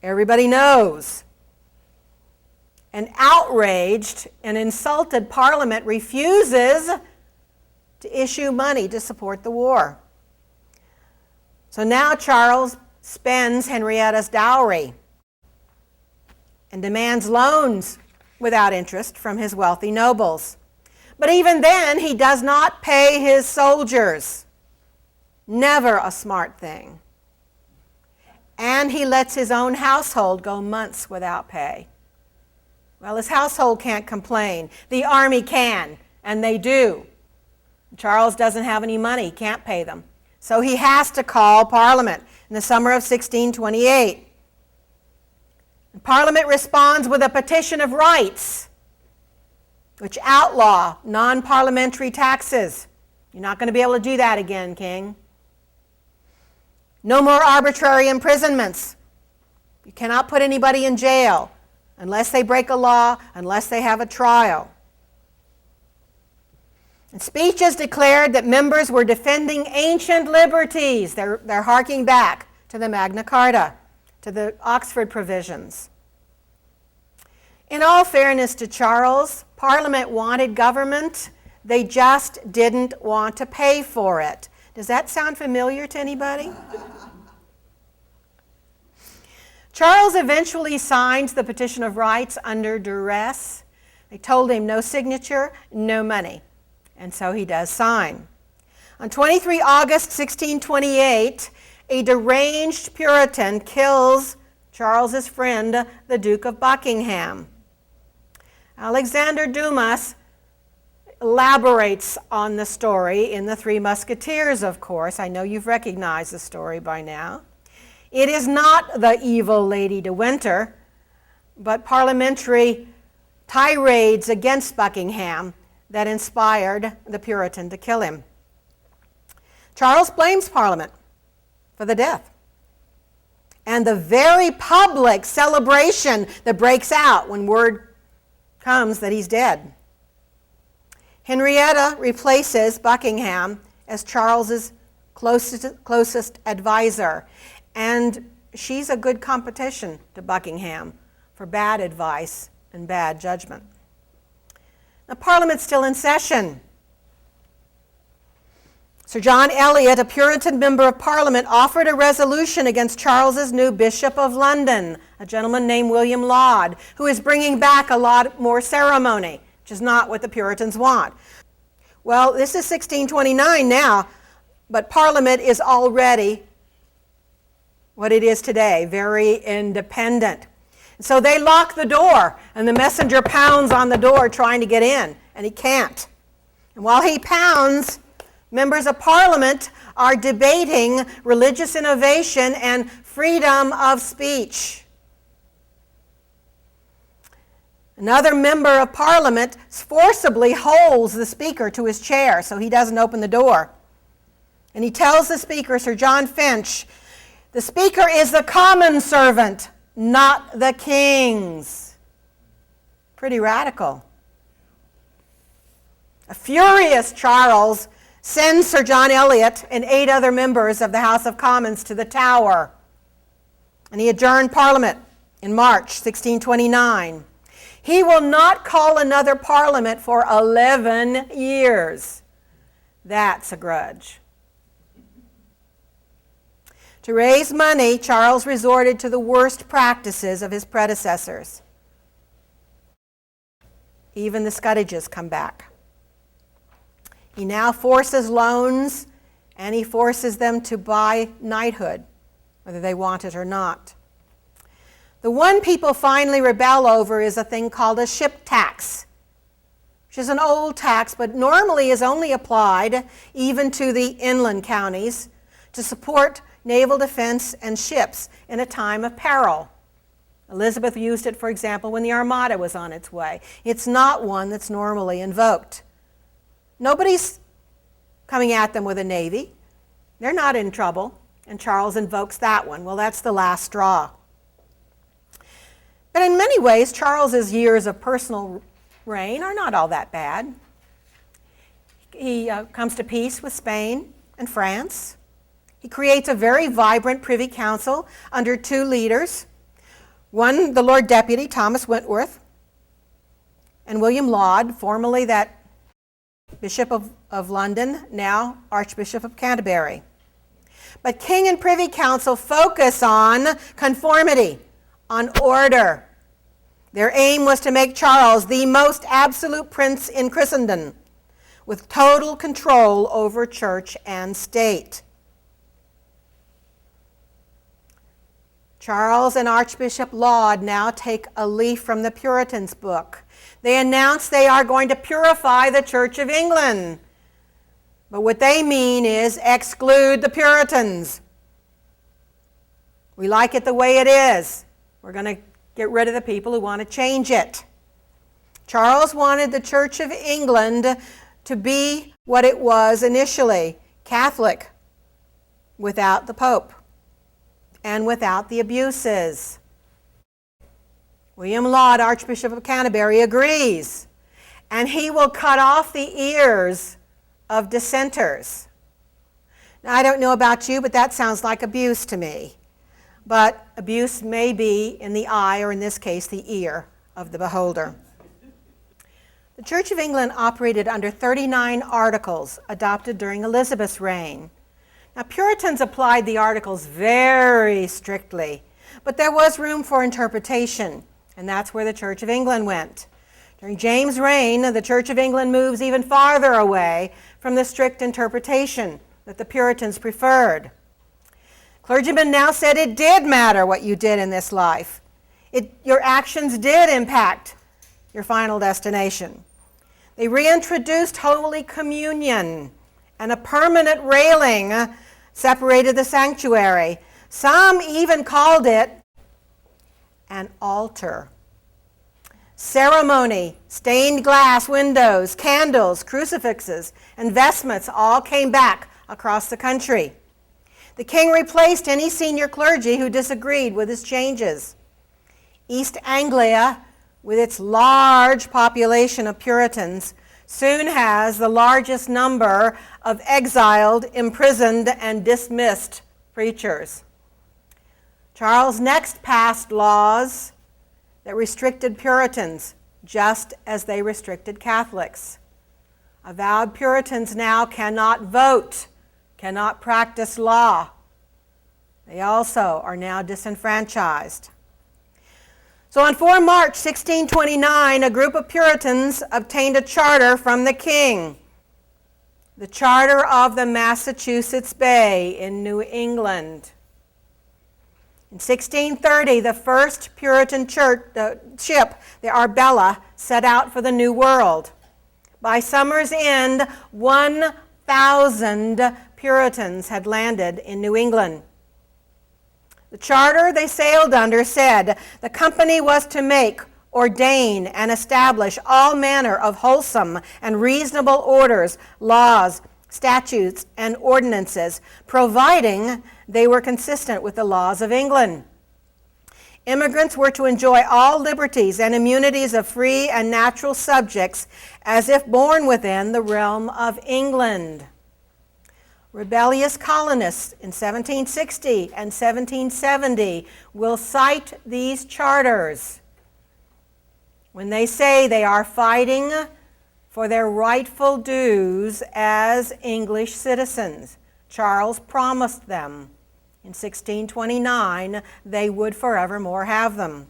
Everybody knows. An outraged and insulted Parliament refuses to issue money to support the war. So now Charles spends Henrietta's dowry and demands loans without interest from his wealthy nobles. But even then, he does not pay his soldiers. Never a smart thing. And he lets his own household go months without pay. Well, his household can't complain. The army can, and they do. Charles doesn't have any money, can't pay them. So he has to call Parliament in the summer of 1628. Parliament responds with a petition of rights, which outlaw non-parliamentary taxes. You're not going to be able to do that again, King. No more arbitrary imprisonments. You cannot put anybody in jail unless they break a law, unless they have a trial. And speeches declared that members were defending ancient liberties. They're harking back to the Magna Carta, to the Oxford provisions. In all fairness to Charles, Parliament wanted government. They just didn't want to pay for it. Does that sound familiar to anybody? Charles eventually signs the Petition of Rights under duress. They told him no signature, no money. And so he does sign. On 23 August 1628, a deranged Puritan kills Charles's friend, the Duke of Buckingham. Alexander Dumas elaborates on the story in The Three Musketeers, of course. I know you've recognized the story by now. It is not the evil Lady de Winter, but parliamentary tirades against Buckingham that inspired the Puritan to kill him. Charles blames Parliament for the death. And the very public celebration that breaks out when word comes that he's dead. Henrietta replaces Buckingham as Charles's closest advisor, and she's a good competition to Buckingham for bad advice and bad judgment. Now, Parliament's still in session. Sir John Eliot, a Puritan member of Parliament, offered a resolution against Charles's new Bishop of London, a gentleman named William Laud, who is bringing back a lot more ceremony, which is not what the Puritans want. Well, this is 1629 now, but Parliament is already what it is today, very independent. So they lock the door, and the messenger pounds on the door trying to get in, and he can't. And while he pounds, members of Parliament are debating religious innovation and freedom of speech. Another member of Parliament forcibly holds the Speaker to his chair so he doesn't open the door. And he tells the Speaker, Sir John Finch, the Speaker is the common servant, not the King's. Pretty radical. A furious Charles sends Sir John Eliot and 8 other members of the House of Commons to the Tower. And he adjourned Parliament in March 1629. He will not call another Parliament for 11 years. That's a grudge. To raise money, Charles resorted to the worst practices of his predecessors. Even the Scutages come back. He now forces loans, and he forces them to buy knighthood, whether they want it or not. The one people finally rebel over is a thing called a ship tax, which is an old tax, but normally is only applied even to the inland counties to support naval defense and ships in a time of peril. Elizabeth used it, for example, when the Armada was on its way. It's not one that's normally invoked. Nobody's coming at them with a navy. They're not in trouble, and Charles invokes that one. Well, that's the last straw. But in many ways, Charles's years of personal reign are not all that bad. He comes to peace with Spain and France. He creates a very vibrant Privy Council under two leaders. One, the Lord Deputy, Thomas Wentworth, and William Laud, formerly that Bishop of London, now Archbishop of Canterbury. But King and Privy Council focus on conformity, on order. Their aim was to make Charles the most absolute prince in Christendom, with total control over church and state. Charles and Archbishop Laud now take a leaf from the Puritans' book. They announce they are going to purify the Church of England. But what they mean is exclude the Puritans. We like it the way it is. We're going to get rid of the people who want to change it. Charles wanted the Church of England to be what it was initially, Catholic, without the Pope and without the abuses. William Laud, Archbishop of Canterbury, agrees, and he will cut off the ears of dissenters. Now, I don't know about you, but that sounds like abuse to me. But abuse may be in the eye, or in this case, the ear of the beholder. The Church of England operated under 39 articles adopted during Elizabeth's reign. Now, Puritans applied the articles very strictly, but there was room for interpretation, and that's where the Church of England went. During James' reign, the Church of England moves even farther away from the strict interpretation that the Puritans preferred. Clergymen now said it did matter what you did in this life. Your actions did impact your final destination. They reintroduced Holy Communion, and a permanent railing separated the sanctuary. Some even called it an altar. Ceremony, stained glass windows, candles, crucifixes, and vestments all came back across the country. The king replaced any senior clergy who disagreed with his changes. East Anglia, with its large population of Puritans, soon has the largest number of exiled, imprisoned, and dismissed preachers. Charles next passed laws that restricted Puritans just as they restricted Catholics. Avowed Puritans now cannot vote, cannot practice law. They also are now disenfranchised. So on 4 March 1629, a group of Puritans obtained a charter from the king, the Charter of the Massachusetts Bay in New England. In 1630, the first Puritan ship, the Arbella, set out for the New World. By summer's end, 1,000 Puritans had landed in New England. The charter they sailed under said the company was to make, ordain, and establish all manner of wholesome and reasonable orders, laws, statutes, and ordinances, providing they were consistent with the laws of England. Immigrants were to enjoy all liberties and immunities of free and natural subjects as if born within the realm of England. Rebellious colonists in 1760 and 1770 will cite these charters when they say they are fighting for their rightful dues as English citizens. Charles promised them in 1629 they would forevermore have them.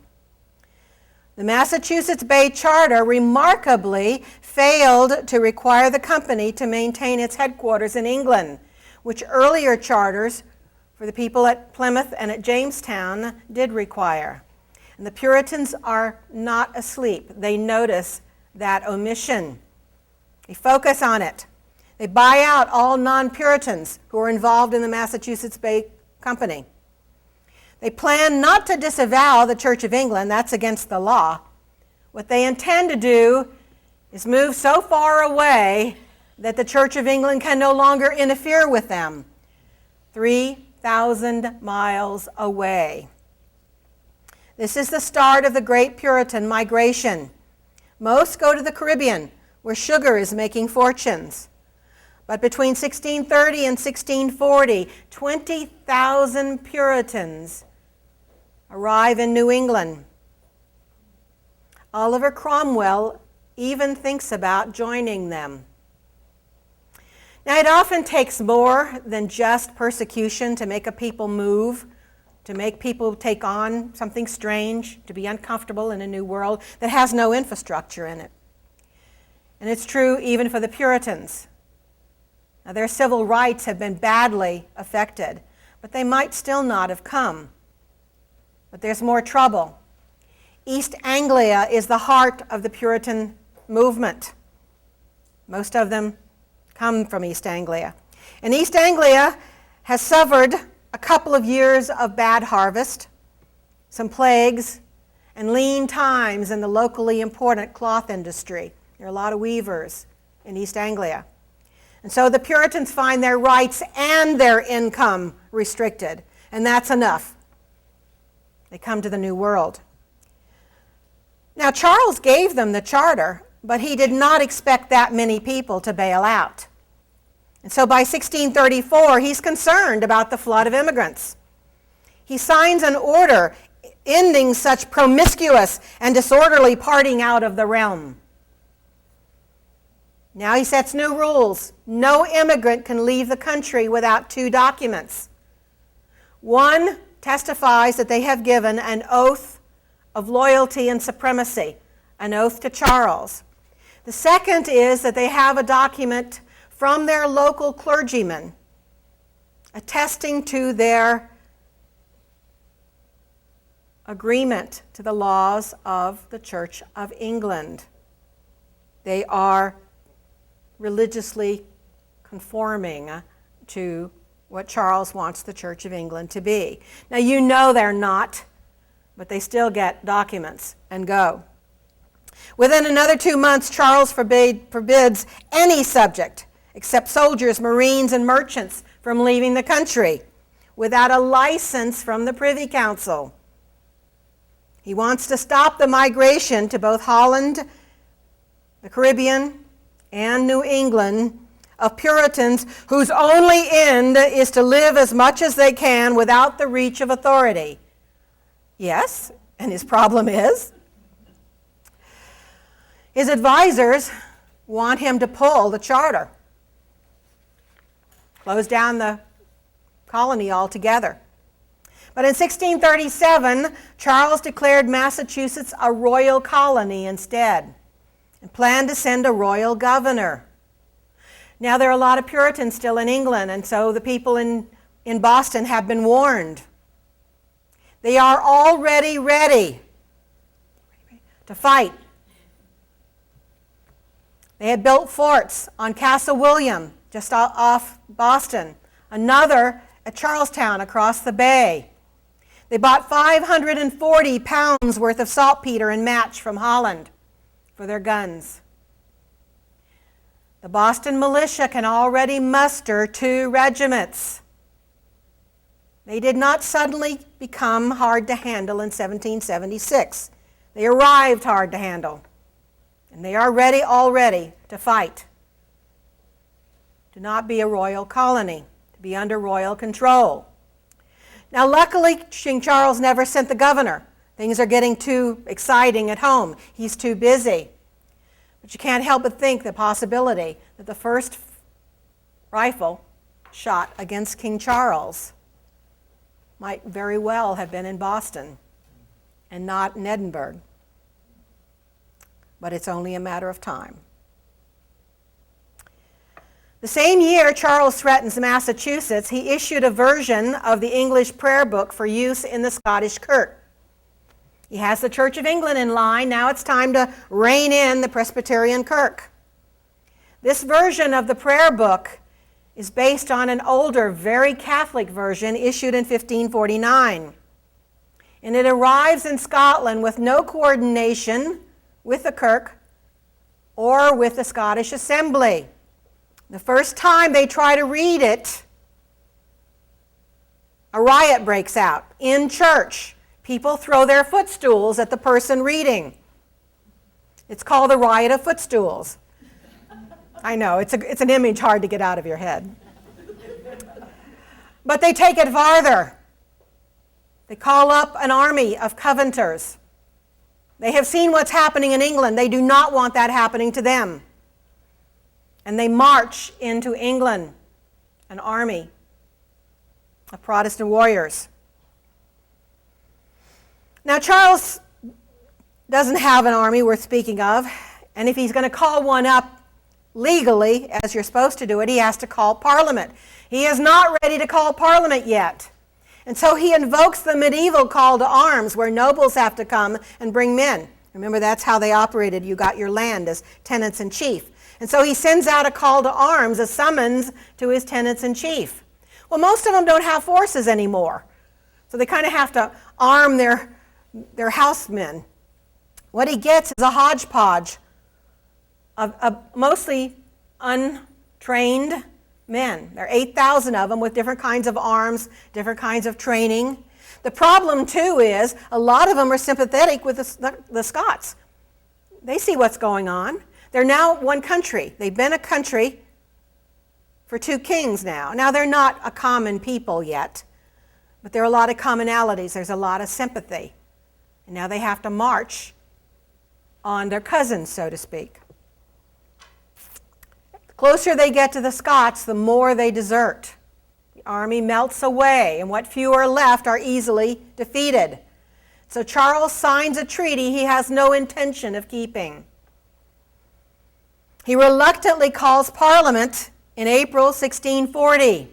The Massachusetts Bay Charter remarkably failed to require the company to maintain its headquarters in England, which earlier charters for the people at Plymouth and at Jamestown did require. And the Puritans are not asleep. They notice that omission. They focus on it. They buy out all non-Puritans who are involved in the Massachusetts Bay Company. They plan not to disavow the Church of England. That's against the law. What they intend to do is move so far away that the Church of England can no longer interfere with them. 3,000 miles away. This is the start of the Great Puritan Migration. Most go to the Caribbean, where sugar is making fortunes. But between 1630 and 1640, 20,000 Puritans arrive in New England. Oliver Cromwell even thinks about joining them. Now, it often takes more than just persecution to make a people move, to make people take on something strange, to be uncomfortable in a new world that has no infrastructure in it. And it's true even for the Puritans. Now, their civil rights have been badly affected, but they might still not have come. But there's more trouble. East Anglia is the heart of the Puritan movement. Most of them come from East Anglia. And East Anglia has suffered a couple of years of bad harvest, some plagues, and lean times in the locally important cloth industry. There are a lot of weavers in East Anglia. And so the Puritans find their rights and their income restricted, and that's enough. They come to the New World. Now, Charles gave them the charter, but he did not expect that many people to bail out. And so by 1634, he's concerned about the flood of immigrants. He signs an order ending such promiscuous and disorderly parting out of the realm. Now he sets new rules. No immigrant can leave the country without two documents. One testifies that they have given an oath of loyalty and supremacy, an oath to Charles. The second is that they have a document from their local clergyman attesting to their agreement to the laws of the Church of England. They are religiously conforming to what Charles wants the Church of England to be. Now, you know they're not, but they still get documents and go. Within another 2 months, Charles forbids any subject except soldiers, marines, and merchants from leaving the country without a license from the Privy Council. He wants to stop the migration to both Holland, the Caribbean, and New England of Puritans whose only end is to live as much as they can without the reach of authority. Yes, and his problem is his advisors want him to pull the charter, close down the colony altogether. But in 1637, Charles declared Massachusetts a royal colony instead and planned to send a royal governor. Now, there are a lot of Puritans still in England, and so the people in Boston have been warned. They are already ready to fight. They had built forts on Castle William, just off Boston, another at Charlestown across the bay. They bought 540 pounds worth of saltpeter and match from Holland for their guns. The Boston militia can already muster 2 regiments. They did not suddenly become hard to handle in 1776. They arrived hard to handle, and they are ready already to fight, to not be a royal colony, to be under royal control. Now, luckily, King Charles never sent the governor. Things are getting too exciting at home. He's too busy. But you can't help but think the possibility that the first rifle shot against King Charles might very well have been in Boston and not in Edinburgh. But it's only a matter of time. The same year Charles threatens Massachusetts, he issued a version of the English prayer book for use in the Scottish Kirk. He has the Church of England in line. Now it's time to rein in the Presbyterian Kirk. This version of the prayer book is based on an older, very Catholic version issued in 1549. And it arrives in Scotland with no coordination with the Kirk or with the Scottish Assembly. The first time they try to read it, a riot breaks out in church. People throw their footstools at the person reading. It's called the Riot of Footstools. I know, it's an image hard to get out of your head. But they take it farther. They call up an army of Covenanters. They have seen what's happening in England. They do not want that happening to them. And they march into England, an army of Protestant warriors. Now, Charles doesn't have an army worth speaking of, and if he's going to call one up legally, as you're supposed to do it, he has to call Parliament. He is not ready to call Parliament yet. And so he invokes the medieval call to arms, where nobles have to come and bring men. Remember, that's how they operated. You got your land as tenants in chief. And so he sends out a call to arms, a summons to his tenants in chief. Well, most of them don't have forces anymore. So they kind of have to arm their housemen. What he gets is a hodgepodge of mostly untrained men. There are 8,000 of them with different kinds of arms, different kinds of training. The problem, too, is a lot of them are sympathetic with the Scots. They see what's going on. They're now one country. They've been a country for 2 kings now. Now, they're not a common people yet, but there are a lot of commonalities. There's a lot of sympathy. And now they have to march on their cousins, so to speak. The closer they get to the Scots, the more they desert. The army melts away, and what few are left are easily defeated. So Charles signs a treaty he has no intention of keeping. He reluctantly calls Parliament in April 1640.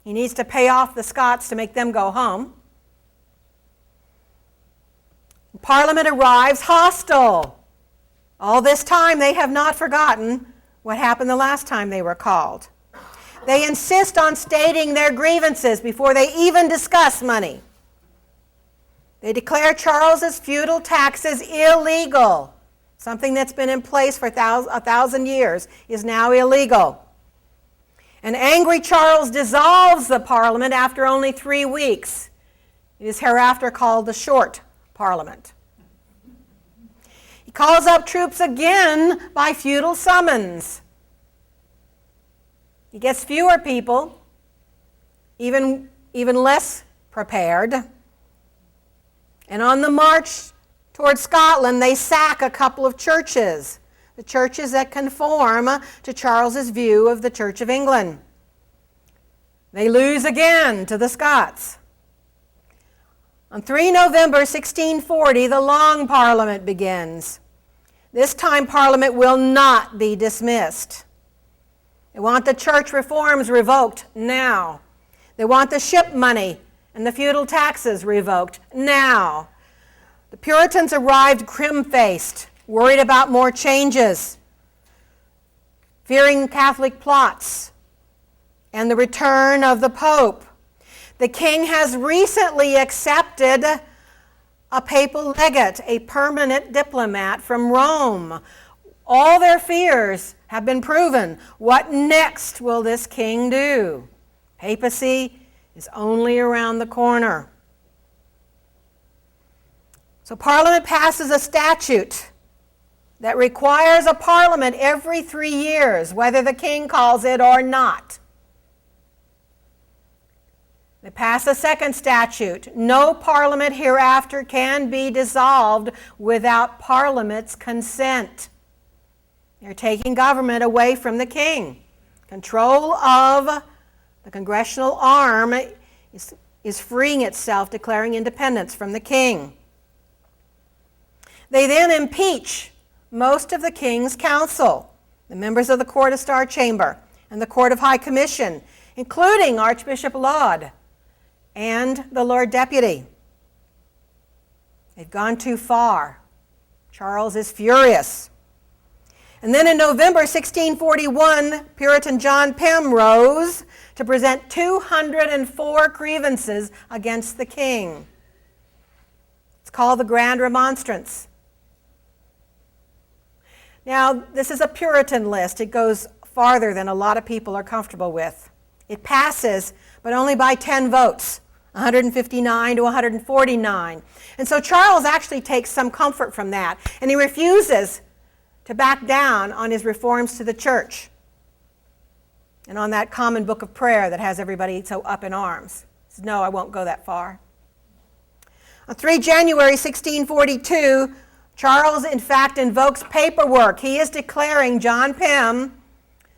He needs to pay off the Scots to make them go home. Parliament arrives hostile. All this time they have not forgotten what happened the last time they were called. They insist on stating their grievances before they even discuss money. They declare Charles's feudal taxes illegal. Something that's been in place for 1,000 years is now illegal. And angry Charles dissolves the Parliament after only 3 weeks. It is hereafter called the Short Parliament. He calls up troops again by feudal summons. He gets fewer people, even less prepared. And on the march toward Scotland, they sack a couple of churches, the churches that conform to Charles's view of the Church of England. They lose again to the Scots. On 3 November 1640, the Long Parliament begins. This time, Parliament will not be dismissed. They want the church reforms revoked now. They want the ship money and the feudal taxes revoked now. The Puritans arrived grim-faced, worried about more changes, fearing Catholic plots and the return of the Pope. The king has recently accepted a papal legate, a permanent diplomat from Rome. All their fears have been proven. What next will this king do? Papacy is only around the corner. So Parliament passes a statute that requires a parliament every 3 years, whether the king calls it or not. They pass a second statute. No parliament hereafter can be dissolved without Parliament's consent. They're taking government away from the king. Control of the congressional arm is freeing itself, declaring independence from the king. They then impeach most of the king's council, the members of the Court of Star Chamber and the Court of High Commission, including Archbishop Laud and the Lord Deputy. They've gone too far. Charles is furious. And then in November 1641, Puritan John Pym rose to present 204 grievances against the king. It's called the Grand Remonstrance. Now, this is a Puritan list. It goes farther than a lot of people are comfortable with. It passes, but only by 10 votes, 159 to 149. And so Charles actually takes some comfort from that, and he refuses to back down on his reforms to the church. and on that common book of prayer that has everybody so up in arms. He says, no, I won't go that far. On 3 January 1642, Charles, in fact, invokes paperwork. He is declaring John Pym,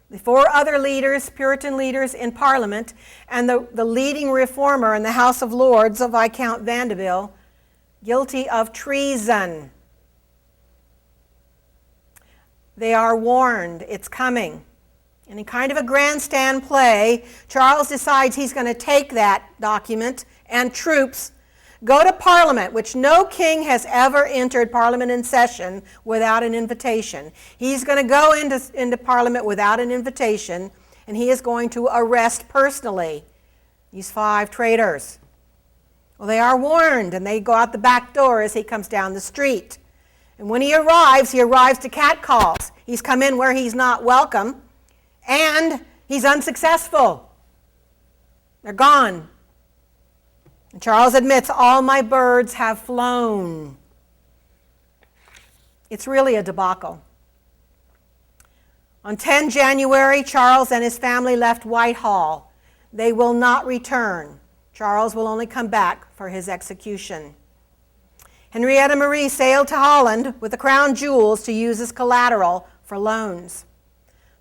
the 4 other leaders, Puritan leaders in Parliament, and the leading reformer in the House of Lords, Viscount Vanderbilt, guilty of treason. They are warned it's coming. And in kind of a grandstand play, Charles decides he's going to take that document and troops, go to Parliament, which no king has ever entered Parliament in session without an invitation. He's going to go into Parliament without an invitation, and he is going to arrest personally these 5 traitors. Well, they are warned, and they go out the back door as he comes down the street. And when he arrives to catcalls. He's come in where he's not welcome, and he's unsuccessful. They're gone. And Charles admits, all my birds have flown. It's really a debacle. On 10 January, Charles and his family left Whitehall. They will not return. Charles will only come back for his execution. Henrietta Marie sailed to Holland with the crown jewels to use as collateral for loans.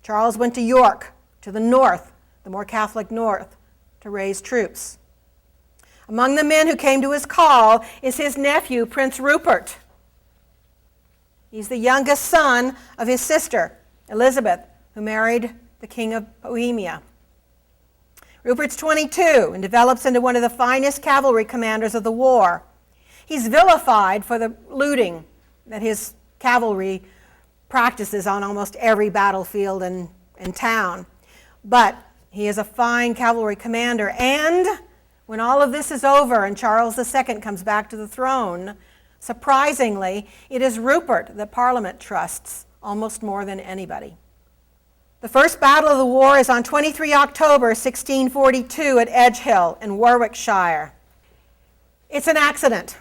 Charles went to York, to the north, the more Catholic north, to raise troops. Among the men who came to his call is his nephew, Prince Rupert. He's the youngest son of his sister, Elizabeth, who married the King of Bohemia. Rupert's 22 and develops into one of the finest cavalry commanders of the war. He's vilified for the looting that his cavalry practices on almost every battlefield in town. But he is a fine cavalry commander, and when all of this is over and Charles II comes back to the throne, surprisingly, it is Rupert that Parliament trusts almost more than anybody. The first battle of the war is on 23 October 1642 at Edgehill in Warwickshire. It's an accident.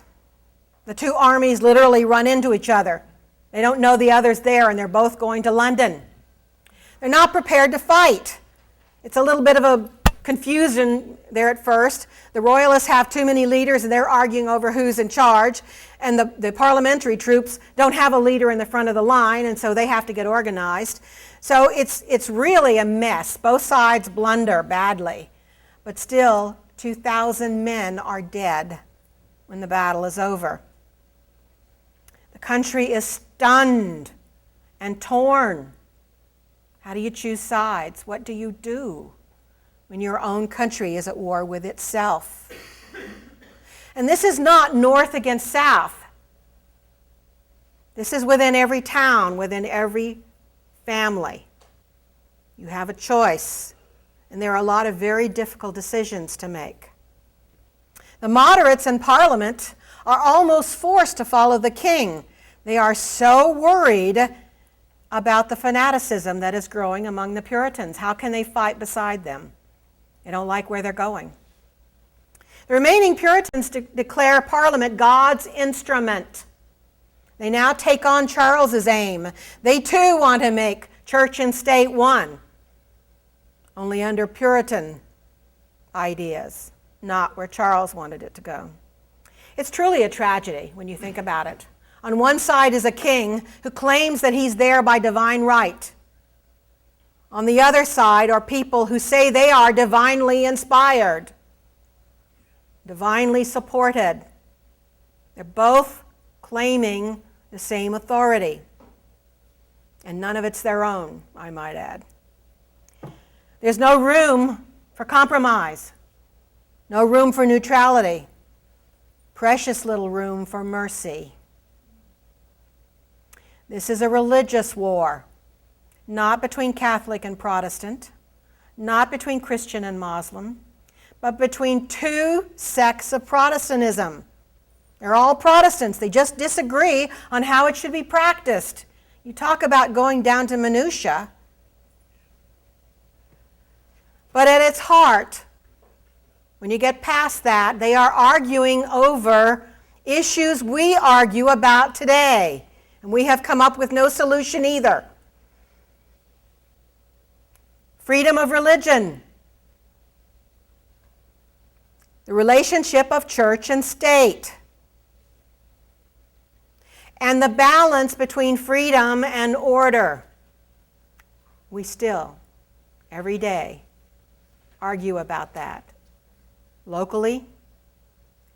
The 2 armies literally run into each other. They don't know the other's there, and they're both going to London. They're not prepared to fight. It's a little bit of a confusion there at first. The Royalists have too many leaders, and they're arguing over who's in charge. And the parliamentary troops don't have a leader in the front of the line, and so they have to get organized. So it's really a mess. Both sides blunder badly. But still, 2,000 men are dead when the battle is over. The country is stunned and torn. How do you choose sides? What do you do when your own country is at war with itself? And this is not North against South. This is within every town, within every family. You have a choice, and there are a lot of very difficult decisions to make. The moderates in Parliament are almost forced to follow the king. They are so worried about the fanaticism that is growing among the Puritans. How can they fight beside them? They don't like where they're going. The remaining Puritans declare Parliament God's instrument. They now take on Charles's aim. They too want to make church and state one, only under Puritan ideas, not where Charles wanted it to go. It's truly a tragedy when you think about it. On one side is a king who claims that he's there by divine right. On the other side are people who say they are divinely inspired, divinely supported. They're both claiming the same authority, and none of it's their own, I might add. There's no room for compromise, no room for neutrality, precious little room for mercy. This is a religious war, not between Catholic and Protestant, not between Christian and Muslim, but between 2 sects of Protestantism. They're all Protestants. They just disagree on how it should be practiced. You talk about going down to minutia. But at its heart, when you get past that, they are arguing over issues we argue about today. And we have come up with no solution either. freedom of religion, the relationship of church and state, and the balance between freedom and order. We still, every day, argue about that, locally,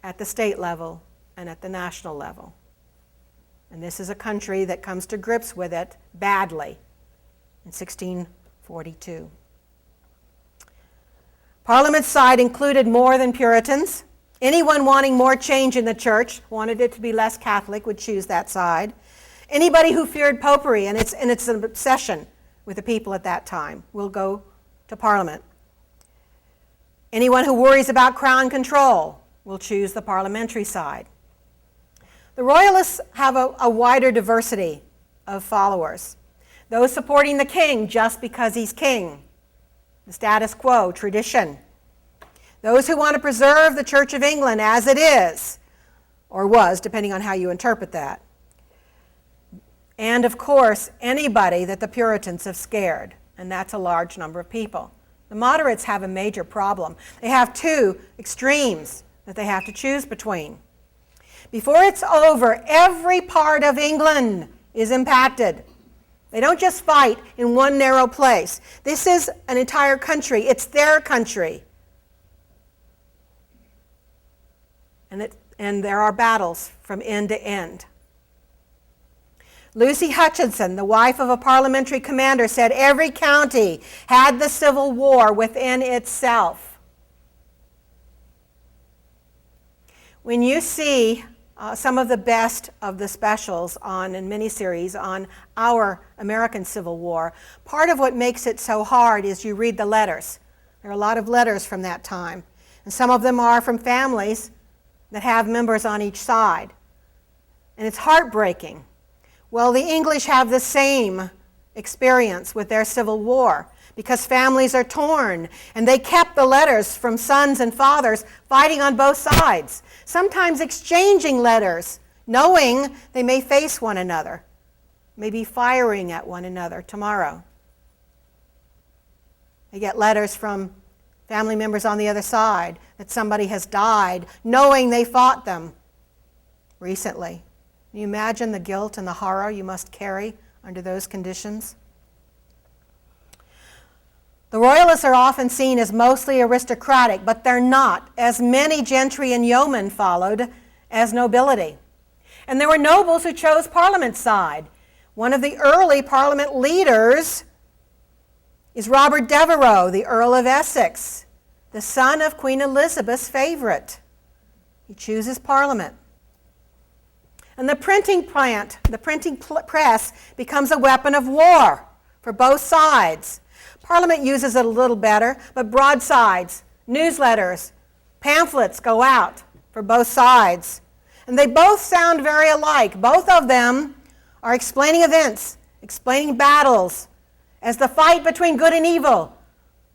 at the state level, and at the national level. And this is a country that comes to grips with it badly in 1642. Parliament's side included more than Puritans. Anyone wanting more change in the church, wanted it to be less Catholic, would choose that side. Anybody who feared popery, and it's an obsession with the people at that time, will go to Parliament. Anyone who worries about crown control will choose the parliamentary side. The Royalists have a wider diversity of followers. Those supporting the king just because he's king, the status quo, tradition. Those who want to preserve the Church of England as it is, or was, depending on how you interpret that. And of course, anybody that the Puritans have scared, and that's a large number of people. The moderates have a major problem. They have two extremes that they have to choose between. Before it's over, every part of England is impacted. They don't just fight in one narrow place. This is an entire country. It's their country. And there are battles from end to end. Lucy Hutchinson, the wife of a parliamentary commander, said every county had the Civil War within itself. When you see some of the best of the specials and miniseries on our American Civil War, part of what makes it so hard is you read the letters. There are a lot of letters from that time. And some of them are from families that have members on each side. And it's heartbreaking. Well, the English have the same experience with their Civil War because families are torn, and they kept the letters from sons and fathers fighting on both sides, sometimes exchanging letters, knowing they may face one another, maybe firing at one another tomorrow. They get letters from family members on the other side that somebody has died, knowing they fought them recently. Can you imagine the guilt and the horror you must carry under those conditions? The Royalists are often seen as mostly aristocratic, but they're not. As many gentry and yeomen followed as nobility. And there were nobles who chose Parliament's side. One of the early Parliament leaders is Robert Devereux, the Earl of Essex, the son of Queen Elizabeth's favorite. He chooses Parliament. And the printing press becomes a weapon of war for both sides. Parliament uses it a little better, but broadsides, newsletters, pamphlets go out for both sides. And they both sound very alike. Both of them are explaining events, explaining battles, as the fight between good and evil,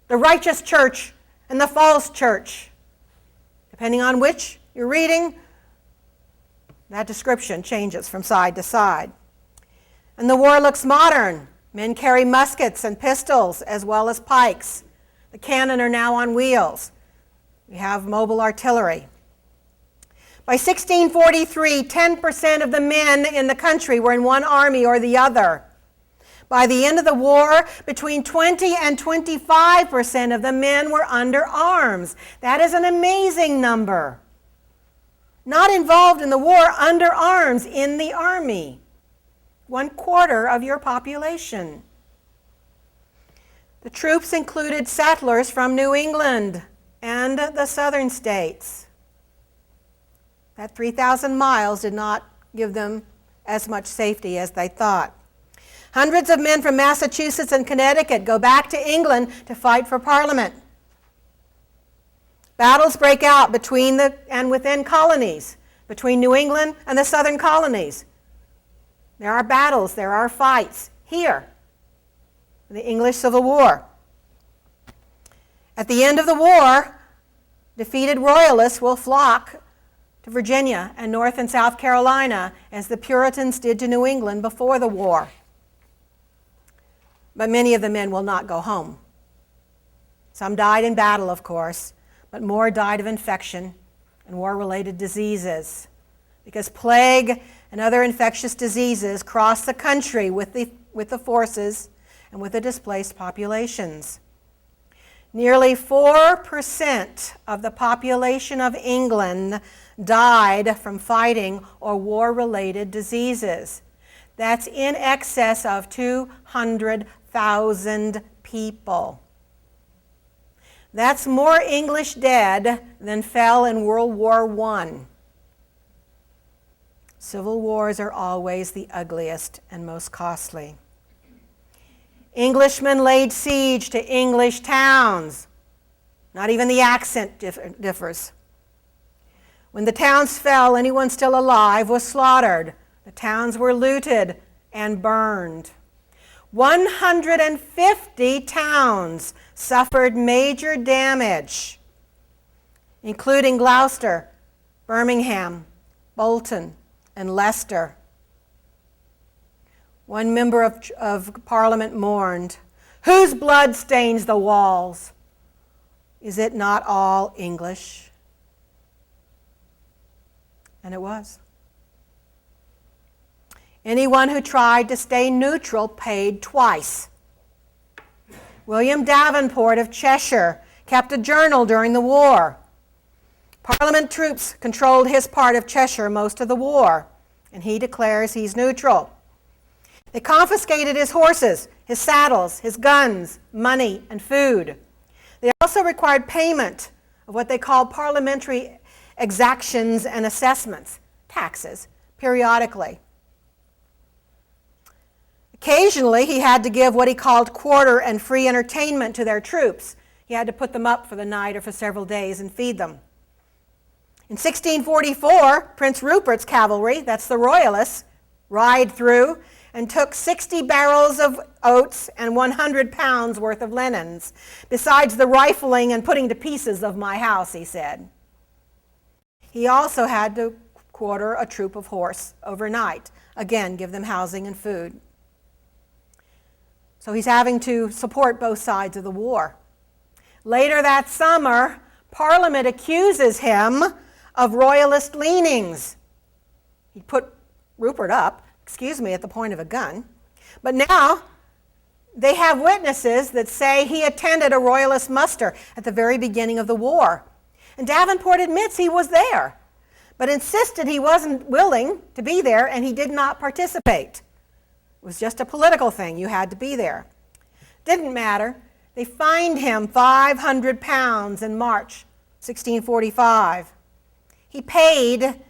the righteous church and the false church. Depending on which you're reading, that description changes from side to side. And the war looks modern. Men carry muskets and pistols as well as pikes. The cannon are now on wheels. We have mobile artillery. By 1643, 10% of the men in the country were in one army or the other. By the end of the war, between 20 and 25% of the men were under arms. That is an amazing number. Not involved in the war, under arms in the army. 1/4 of your population. The troops included settlers from New England and the southern states. That 3,000 miles did not give them as much safety as they thought. Hundreds of men from Massachusetts and Connecticut go back to England to fight for Parliament. Battles break out between and within colonies, between New England and the southern colonies. There are battles, there are fights here, the English Civil War. At the end of the war, defeated Royalists will flock to Virginia and North and South Carolina, as the Puritans did to New England before the war. But many of the men will not go home. Some died in battle, of course, but more died of infection and war-related diseases, because plague and other infectious diseases crossed the country with the forces and with the displaced populations. Nearly 4% of the population of England died from fighting or war-related diseases. That's in excess of 200,000 people. That's more English dead than fell in World War I. Civil wars are always the ugliest and most costly. Englishmen laid siege to English towns. Not even the accent differs. When the towns fell, anyone still alive was slaughtered. The towns were looted and burned. 150 towns suffered major damage, including Gloucester, Birmingham, Bolton, and Leicester. One member of Parliament mourned, "Whose blood stains the walls? Is it not all English?" And it was. Anyone who tried to stay neutral paid twice. William Davenport of Cheshire kept a journal during the war. Parliament troops controlled his part of Cheshire most of the war, and he declares he's neutral. They confiscated his horses, his saddles, his guns, money, and food. They also required payment of what they called parliamentary exactions and assessments, taxes, periodically. Occasionally, he had to give what he called quarter and free entertainment to their troops. He had to put them up for the night or for several days and feed them. In 1644, Prince Rupert's cavalry, that's the Royalists, ride through and took 60 barrels of oats and 100 pounds worth of linens, besides the rifling and putting to pieces of my house, he said. He also had to quarter a troop of horse overnight, again, give them housing and food. So he's having to support both sides of the war. Later that summer, Parliament accuses him of royalist leanings. He put Rupert up, at the point of a gun. But now they have witnesses that say he attended a royalist muster at the very beginning of the war. And Davenport admits he was there, but insisted he wasn't willing to be there and he did not participate. It was just a political thing. You had to be there. Didn't matter. They fined him 500 pounds in March 1645. He paid,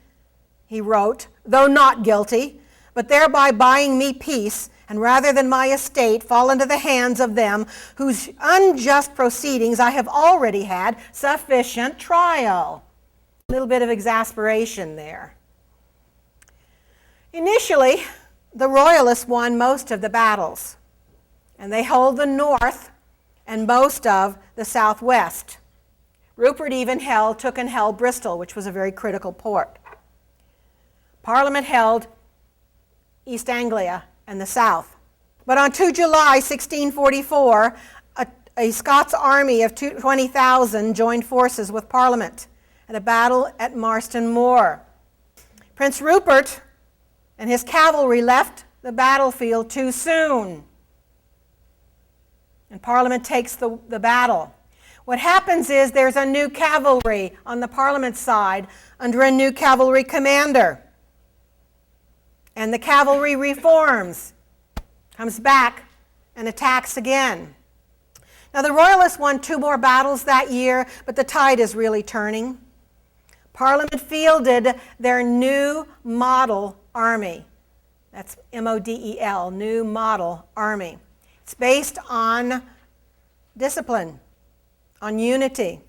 he wrote, though not guilty, but thereby buying me peace, and rather than my estate fall into the hands of them whose unjust proceedings I have already had sufficient trial. A little bit of exasperation there. Initially, the Royalists won most of the battles, and they hold the north and most of the southwest. Rupert even took and held Bristol, which was a very critical port. Parliament held East Anglia and the south. But on 2 July 1644, a Scots army of 20,000 joined forces with Parliament at a battle at Marston Moor. Prince Rupert and his cavalry left the battlefield too soon, and Parliament takes the battle. What happens is there's a new cavalry on the Parliament side under a new cavalry commander. And the cavalry reforms, comes back and attacks again. Now the Royalists won 2 more battles that year, but the tide is really turning. Parliament fielded their new model army. That's M-O-D-E-L, new model army. It's based on discipline, on unity.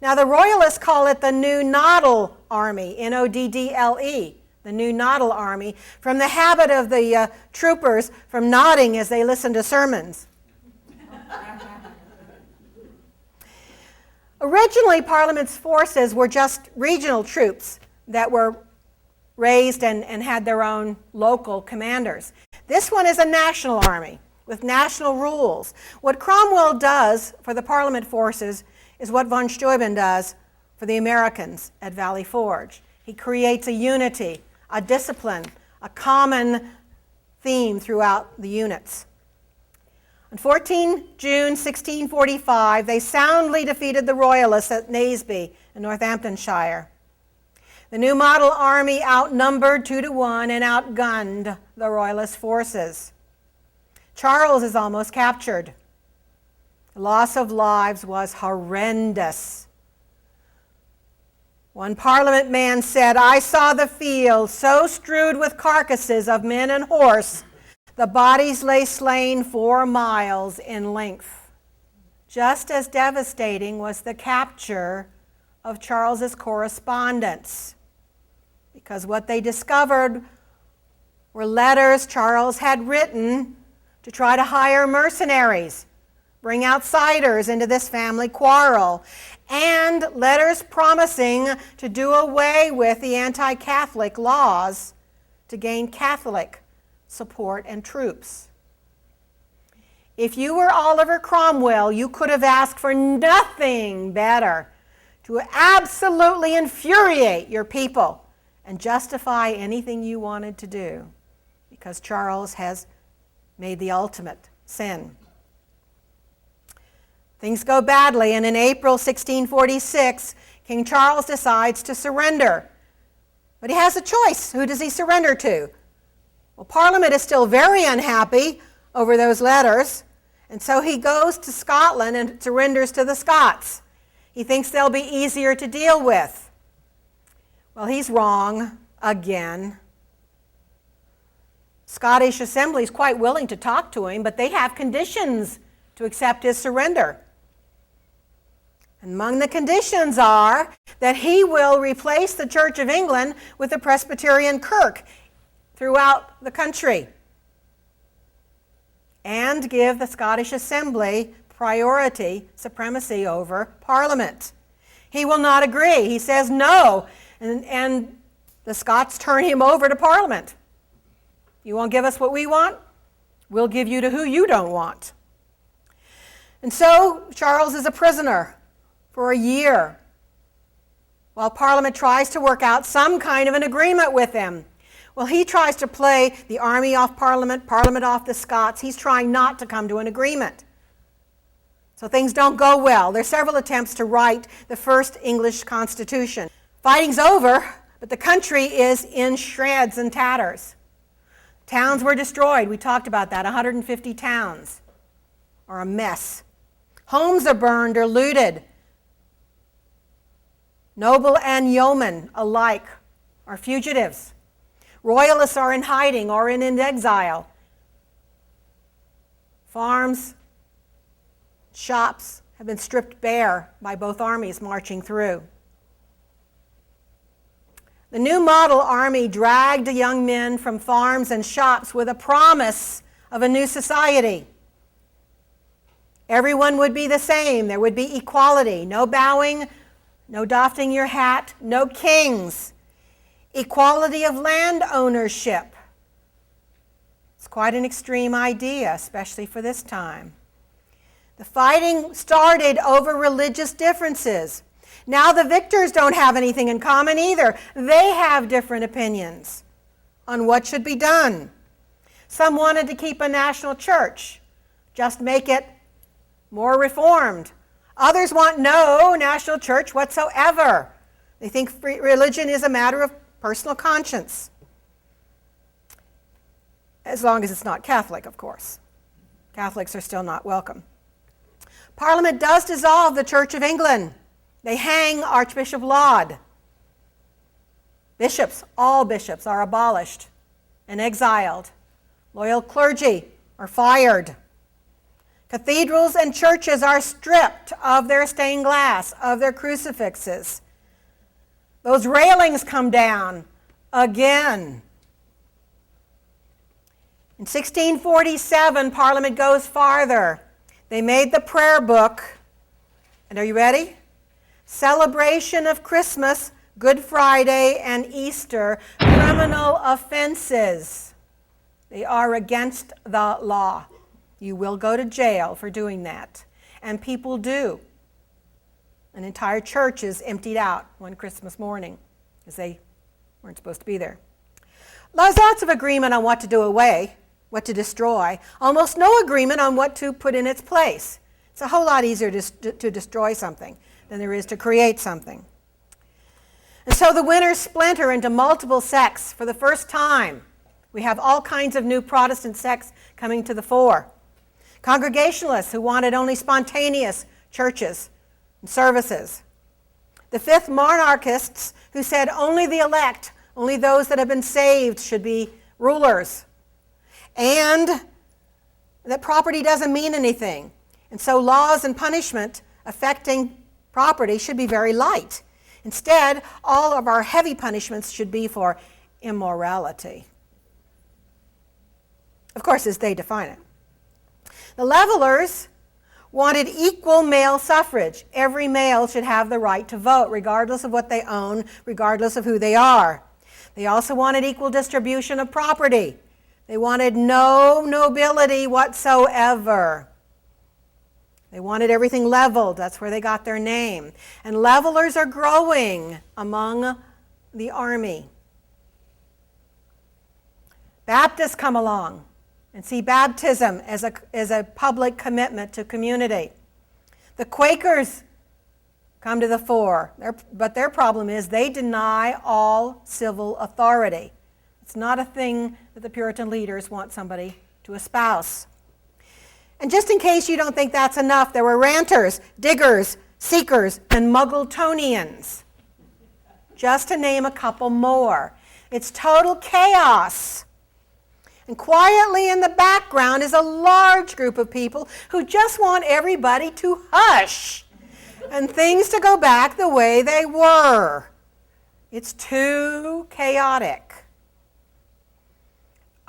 Now the Royalists call it the New Noddle Army, N-O-D-D-L-E. The New Noddle Army, from the habit of the troopers from nodding as they listen to sermons. Originally, Parliament's forces were just regional troops that were raised and had their own local commanders. This one is a national army with national rules. What Cromwell does for the Parliament forces is what von Steuben does for the Americans at Valley Forge. He creates a unity, a discipline, a common theme throughout the units. On 14 June 1645, they soundly defeated the Royalists at Naseby in Northamptonshire. The New Model Army outnumbered 2-1 and outgunned the Royalist forces. Charles is almost captured. The loss of lives was horrendous. One Parliament man said, "I saw the field so strewed with carcasses of men and horse, the bodies lay slain 4 miles in length." Just as devastating was the capture of Charles's correspondence, because what they discovered were letters Charles had written to try to hire mercenaries, bring outsiders into this family quarrel, and letters promising to do away with the anti-Catholic laws to gain Catholic support and troops. If you were Oliver Cromwell, you could have asked for nothing better to absolutely infuriate your people and justify anything you wanted to do, because Charles has made the ultimate sin. Things go badly, and in April 1646, King Charles decides to surrender. But he has a choice. Who does he surrender to? Well, Parliament is still very unhappy over those letters, and so he goes to Scotland and surrenders to the Scots. He thinks they'll be easier to deal with. Well, he's wrong again. Scottish Assembly is quite willing to talk to him, but they have conditions to accept his surrender. Among the conditions are that he will replace the Church of England with a Presbyterian kirk throughout the country and give the Scottish Assembly priority, supremacy over Parliament. He will not agree. He says no, and the Scots turn him over to Parliament. You won't give us what we want? We'll give you to who you don't want. And so Charles is a prisoner for a year while Parliament tries to work out some kind of an agreement with him. Well, he tries to play the army off Parliament, Parliament off the Scots. He's trying not to come to an agreement. So things don't go well. There's several attempts to write the first English Constitution. Fighting's over, but the country is in shreds and tatters. Towns were destroyed. We talked about that. 150 towns are a mess. Homes are burned or looted. Noble and yeoman alike are fugitives. Royalists are in hiding or in exile. Farms, shops have been stripped bare by both armies marching through. The New Model Army dragged young men from farms and shops with a promise of a new society. Everyone would be the same. There would be equality. No bowing, no doffing your hat, no kings. Equality of land ownership. It's quite an extreme idea, especially for this time. The fighting started over religious differences. Now the victors don't have anything in common either. They have different opinions on what should be done. Some wanted to keep a national church, just make it more reformed. Others want no national church whatsoever. They think religion is a matter of personal conscience. As long as it's not Catholic, of course. Catholics are still not welcome. Parliament does dissolve the Church of England. They hang Archbishop Laud. Bishops, all bishops, are abolished and exiled. Loyal clergy are fired. Cathedrals and churches are stripped of their stained glass, of their crucifixes. Those railings come down again. In 1647, Parliament goes farther. They made the prayer book, and are you ready? Celebration of Christmas, Good Friday, and Easter, criminal offenses. They are against the law. You will go to jail for doing that. And people do. An entire church is emptied out one Christmas morning because they weren't supposed to be there. There's lots of agreement on what to do away, what to destroy. Almost no agreement on what to put in its place. It's a whole lot easier to destroy something than there is to create something. And so the winners splinter into multiple sects for the first time. We have all kinds of new Protestant sects coming to the fore. Congregationalists who wanted only spontaneous churches and services. The fifth monarchists who said only the elect, only those that have been saved should be rulers. And that property doesn't mean anything. And so laws and punishment affecting property should be very light. Instead, all of our heavy punishments should be for immorality. Of course, as they define it. The levelers wanted equal male suffrage. Every male should have the right to vote, regardless of what they own, regardless of who they are. They also wanted equal distribution of property. They wanted no nobility whatsoever. They wanted everything leveled. That's where they got their name. And levelers are growing among the army. Baptists come along and see baptism as a public commitment to community. The Quakers come to the fore, but their problem is they deny all civil authority. It's not a thing that the Puritan leaders want somebody to espouse. And just in case you don't think that's enough, there were ranters, diggers, seekers, and Muggletonians, just to name a couple more. It's total chaos. And quietly in the background is a large group of people who just want everybody to hush and things to go back the way they were. It's too chaotic.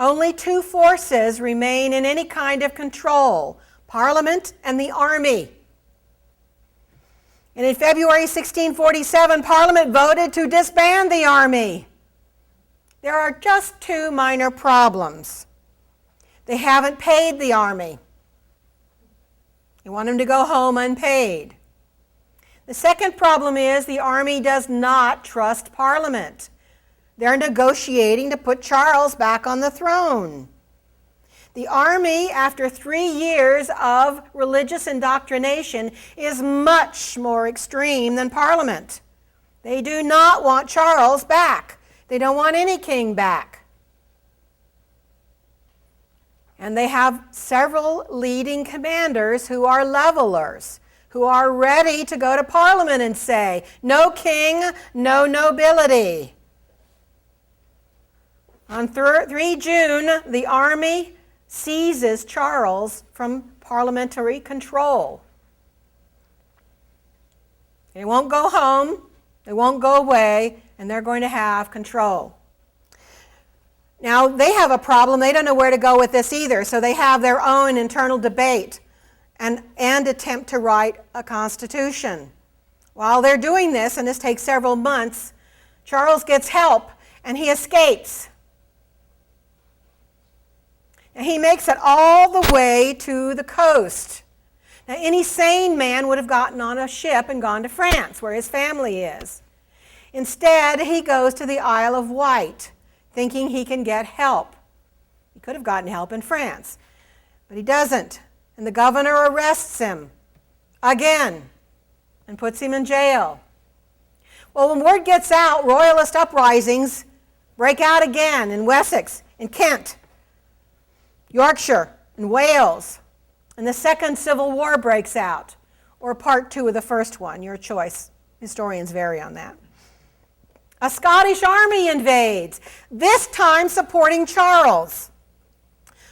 Only two forces remain in any kind of control: Parliament and the army. And in February 1647, Parliament voted to disband the army. There are just two minor problems. They haven't paid the army. They want them to go home unpaid. The second problem is the army does not trust Parliament. They're negotiating to put Charles back on the throne. The army, after 3 years of religious indoctrination, is much more extreme than Parliament. They do not want Charles back. They don't want any king back. And they have several leading commanders who are levelers, who are ready to go to Parliament and say, no king, no nobility. On 3 June, the army seizes Charles from parliamentary control. They won't go home, they won't go away, and they're going to have control. Now, they have a problem. They don't know where to go with this either, so they have their own internal debate and attempt to write a constitution. While they're doing this, and this takes several months, Charles gets help, and he escapes. And he makes it all the way to the coast. Now, any sane man would have gotten on a ship and gone to France, where his family is. Instead, he goes to the Isle of Wight, thinking he can get help. He could have gotten help in France, but he doesn't. And the governor arrests him again and puts him in jail. Well, when word gets out, royalist uprisings break out again in Wessex, in Kent, Yorkshire, and Wales. And the Second Civil War breaks out, or part 2 of the first one, your choice. Historians vary on that. A Scottish army invades, this time supporting Charles.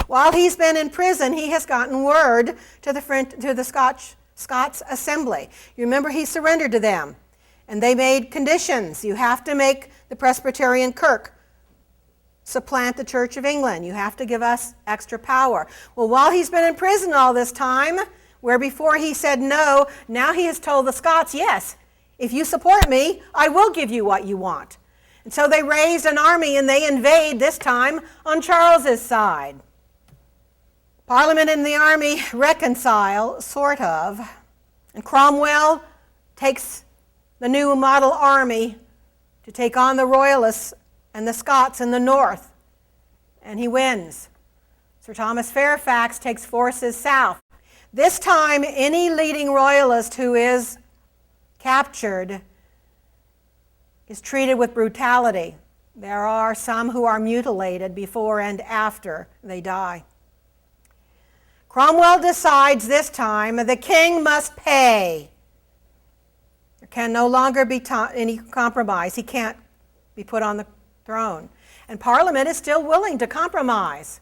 While he's been in prison, he has gotten word to the Scots Assembly. You remember he surrendered to them, and they made conditions. You have to make the Presbyterian Kirk supplant the Church of England. You have to give us extra power. Well, while he's been in prison all this time, where before he said no, now he has told the Scots, yes, if you support me, I will give you what you want. And so they raised an army and they invade, this time on Charles's side. Parliament and the army reconcile, sort of, and Cromwell takes the new model army to take on the Royalists and the Scots in the north, and he wins. Sir Thomas Fairfax takes forces south. This time, any leading Royalist who is captured is treated with brutality. There are some who are mutilated before and after they die. Cromwell decides this time the king must pay. There can no longer be any compromise. He can't be put on the throne. And Parliament is still willing to compromise.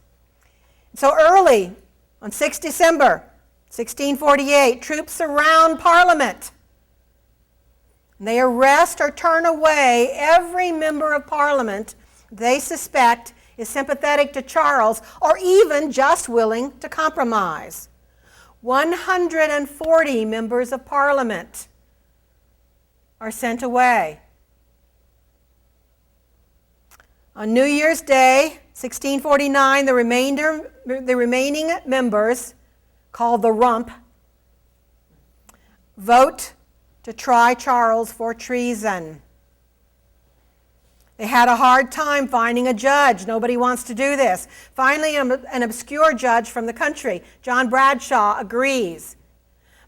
So early, on 6 December 1648, troops surround Parliament. They arrest or turn away every member of Parliament they suspect is sympathetic to Charles or even just willing to compromise. 140 members of Parliament are sent away. On New Year's Day, 1649, the remaining members, called the Rump, vote to try Charles for treason. They had a hard time finding a judge. Nobody wants to do this. Finally, an obscure judge from the country, John Bradshaw, agrees.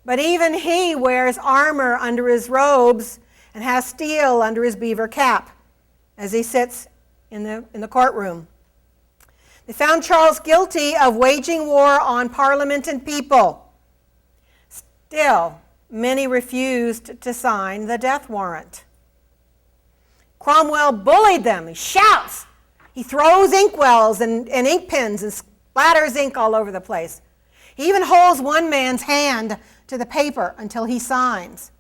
But even he wears armor under his robes and has steel under his beaver cap as he sits in the courtroom. They found Charles guilty of waging war on Parliament and people. Still, many refused to sign the death warrant. Cromwell bullied them. He shouts. He throws inkwells and ink pens and splatters ink all over the place. He even holds one man's hand to the paper until he signs.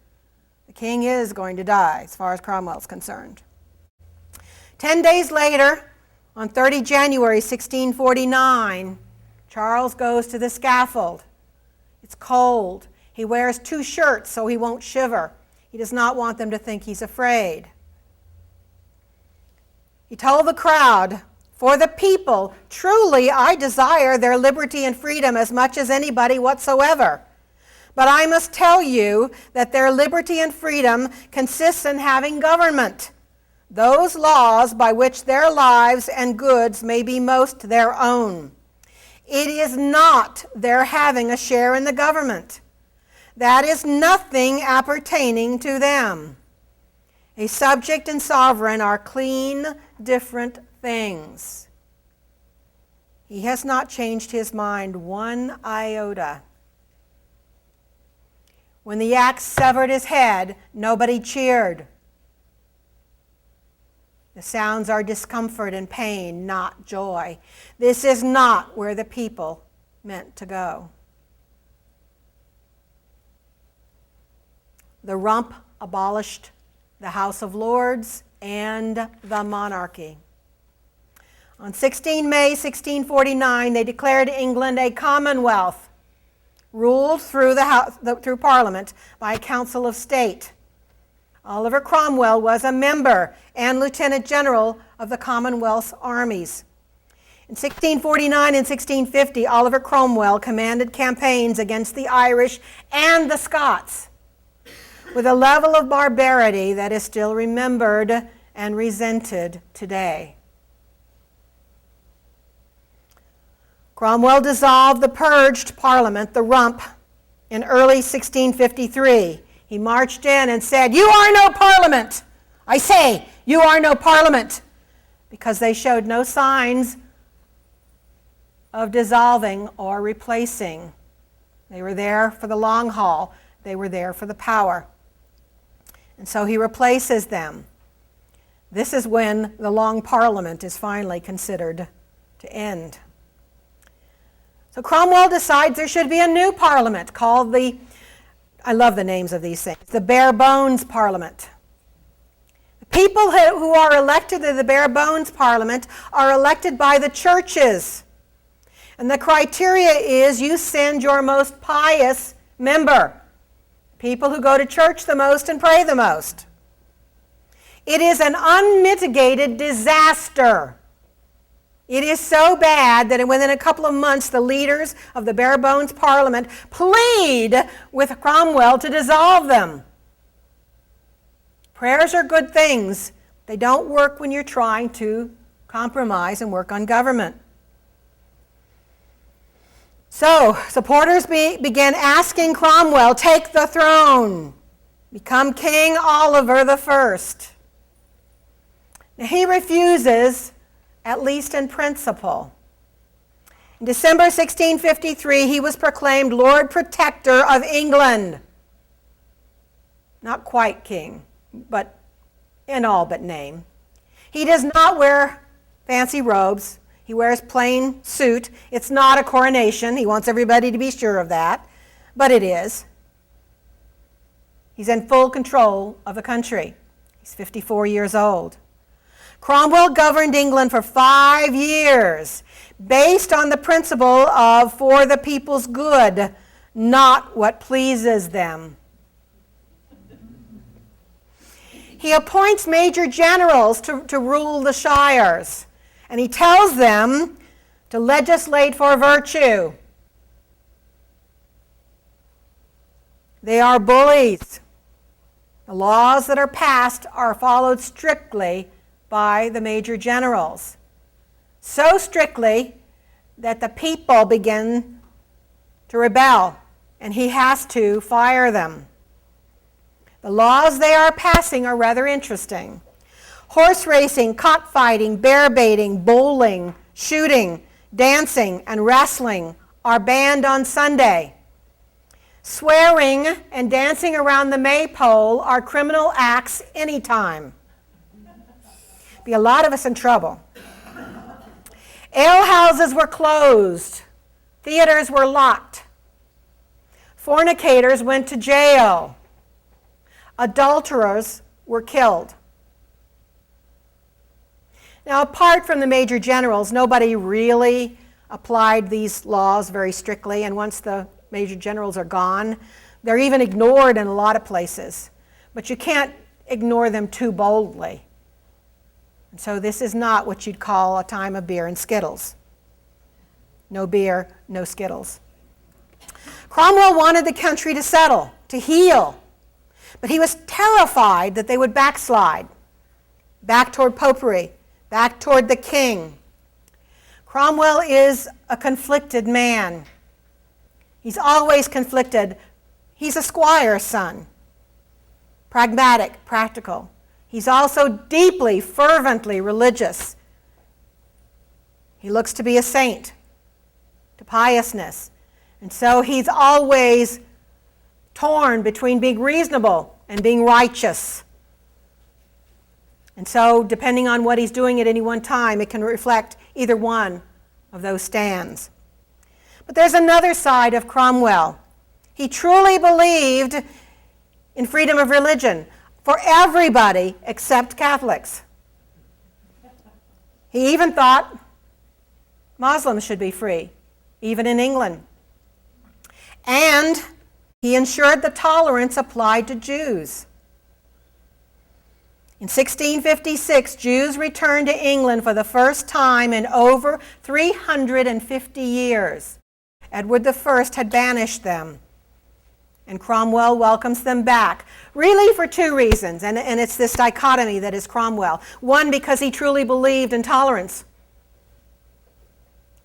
The king is going to die, as far as Cromwell's concerned. 10 days later, on 30 January 1649, Charles goes to the scaffold. It's cold. He wears 2 shirts so he won't shiver. He does not want them to think he's afraid. He told the crowd, "For the people, truly I desire their liberty and freedom as much as anybody whatsoever. But I must tell you that their liberty and freedom consists in having government, those laws by which their lives and goods may be most their own. It is not their having a share in the government. That is nothing appertaining to them. A subject and sovereign are clean, different things." He has not changed his mind one iota. When the axe severed his head, nobody cheered. The sounds are discomfort and pain, not joy. This is not where the people meant to go. The Rump abolished the House of Lords and the monarchy. On 16 May 1649, they declared England a commonwealth, ruled through Parliament by a Council of State. Oliver Cromwell was a member and Lieutenant General of the Commonwealth's armies. In 1649 and 1650, Oliver Cromwell commanded campaigns against the Irish and the Scots, with a level of barbarity that is still remembered and resented today. Cromwell dissolved the purged Parliament, the Rump, in early 1653. He marched in and said, "You are no Parliament! I say, you are no Parliament!" Because they showed no signs of dissolving or replacing. They were there for the long haul. They were there for the power. And so he replaces them. This is when the long Parliament is finally considered to end. So Cromwell decides there should be a new Parliament called I love the names of these things, the Bare Bones Parliament. The people who are elected to the Bare Bones Parliament are elected by the churches. And the criteria is you send your most pious member, people who go to church the most and pray the most. It is an unmitigated disaster. It is so bad that within a couple of months, the leaders of the bare bones parliament plead with Cromwell to dissolve them. Prayers are good things. They don't work when you're trying to compromise and work on government. So, supporters began asking Cromwell, take the throne, become King Oliver I. Now, he refuses, at least in principle. In December 1653, he was proclaimed Lord Protector of England. Not quite king, but in all but name. He does not wear fancy robes. He wears plain suit. It's not a coronation. He wants everybody to be sure of that, but it is. He's in full control of the country. He's 54 years old. Cromwell governed England for 5 years based on the principle of for the people's good, not what pleases them. He appoints major generals to rule the shires, and he tells them to legislate for virtue. They are bullies. The laws that are passed are followed strictly by the major generals. So strictly that the people begin to rebel, and he has to fire them. The laws they are passing are rather interesting. Horse racing, cockfighting, bear baiting, bowling, shooting, dancing, and wrestling are banned on Sunday. Swearing and dancing around the maypole are criminal acts anytime. Be a lot of us in trouble. Alehouses were closed. Theaters were locked. Fornicators went to jail. Adulterers were killed. Now, apart from the major generals, nobody really applied these laws very strictly, and once the major generals are gone, they're even ignored in a lot of places. But you can't ignore them too boldly. And so this is not what you'd call a time of beer and Skittles. No beer, no Skittles. Cromwell wanted the country to settle, to heal, but he was terrified that they would backslide, back toward popery, back toward the king. Cromwell is a conflicted man. He's always conflicted. He's a squire's son, pragmatic, practical. He's also deeply, fervently religious. He looks to be a saint, to piousness. And so he's always torn between being reasonable and being righteous. And so, depending on what he's doing at any one time, it can reflect either one of those stands. But there's another side of Cromwell. He truly believed in freedom of religion for everybody except Catholics. He even thought Muslims should be free, even in England. And he ensured the tolerance applied to Jews. In 1656, Jews returned to England for the first time in over 350 years. Edward I had banished them, and Cromwell welcomes them back, really for two reasons, and it's this dichotomy that is Cromwell. One, because he truly believed in tolerance,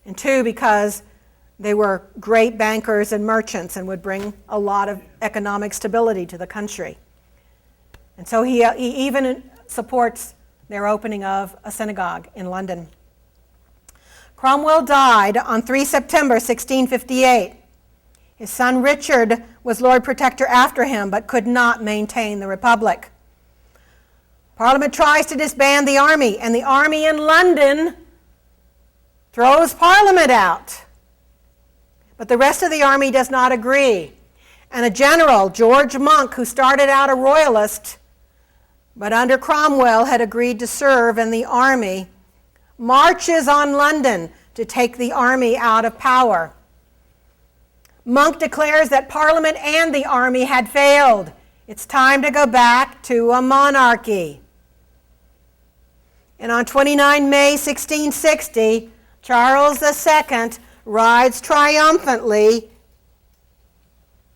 and two, because they were great bankers and merchants and would bring a lot of economic stability to the country. And so he even supports their opening of a synagogue in London. Cromwell died on 3 September 1658. His son Richard was Lord Protector after him, but could not maintain the Republic. Parliament tries to disband the army, and the army in London throws Parliament out. But the rest of the army does not agree. And a general, George Monk, who started out a royalist, but under Cromwell had agreed to serve in the army, marches on London to take the army out of power. Monk declares that Parliament and the army had failed. It's time to go back to a monarchy. And on 29 May 1660, Charles II rides triumphantly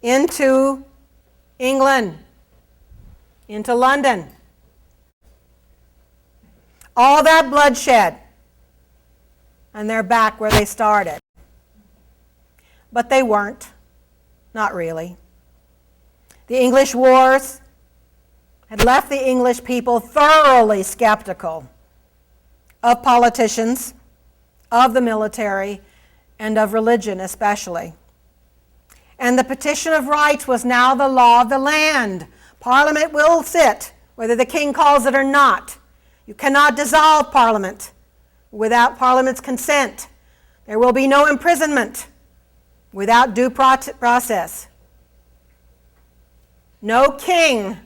into England, into London. All that bloodshed, and they're back where they started. But they weren't, not really. The English wars had left the English people thoroughly skeptical of politicians, of the military, and of religion especially. And the Petition of Rights was now the law of the land. Parliament will sit, whether the king calls it or not. You cannot dissolve Parliament without Parliament's consent. There will be no imprisonment without due process. No king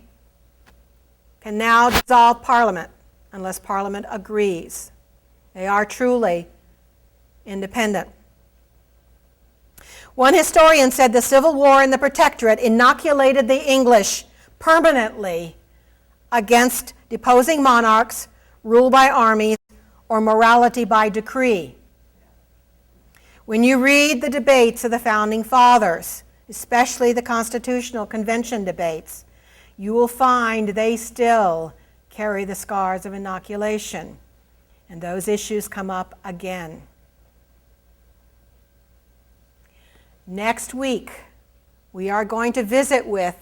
can now dissolve Parliament unless Parliament agrees. They are truly independent. One historian said the Civil War and the Protectorate inoculated the English permanently against deposing monarchs, rule by armies, or morality by decree. When you read the debates of the Founding Fathers, especially the Constitutional Convention debates, you will find they still carry the scars of inoculation, and those issues come up again. Next week, we are going to visit with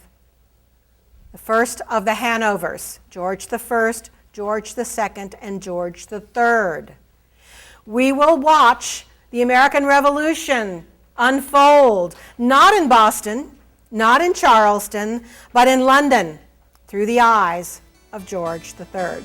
the first of the Hanovers, George I, George II, and George III. We will watch the American Revolution unfold, not in Boston, not in Charleston, but in London, through the eyes of George III.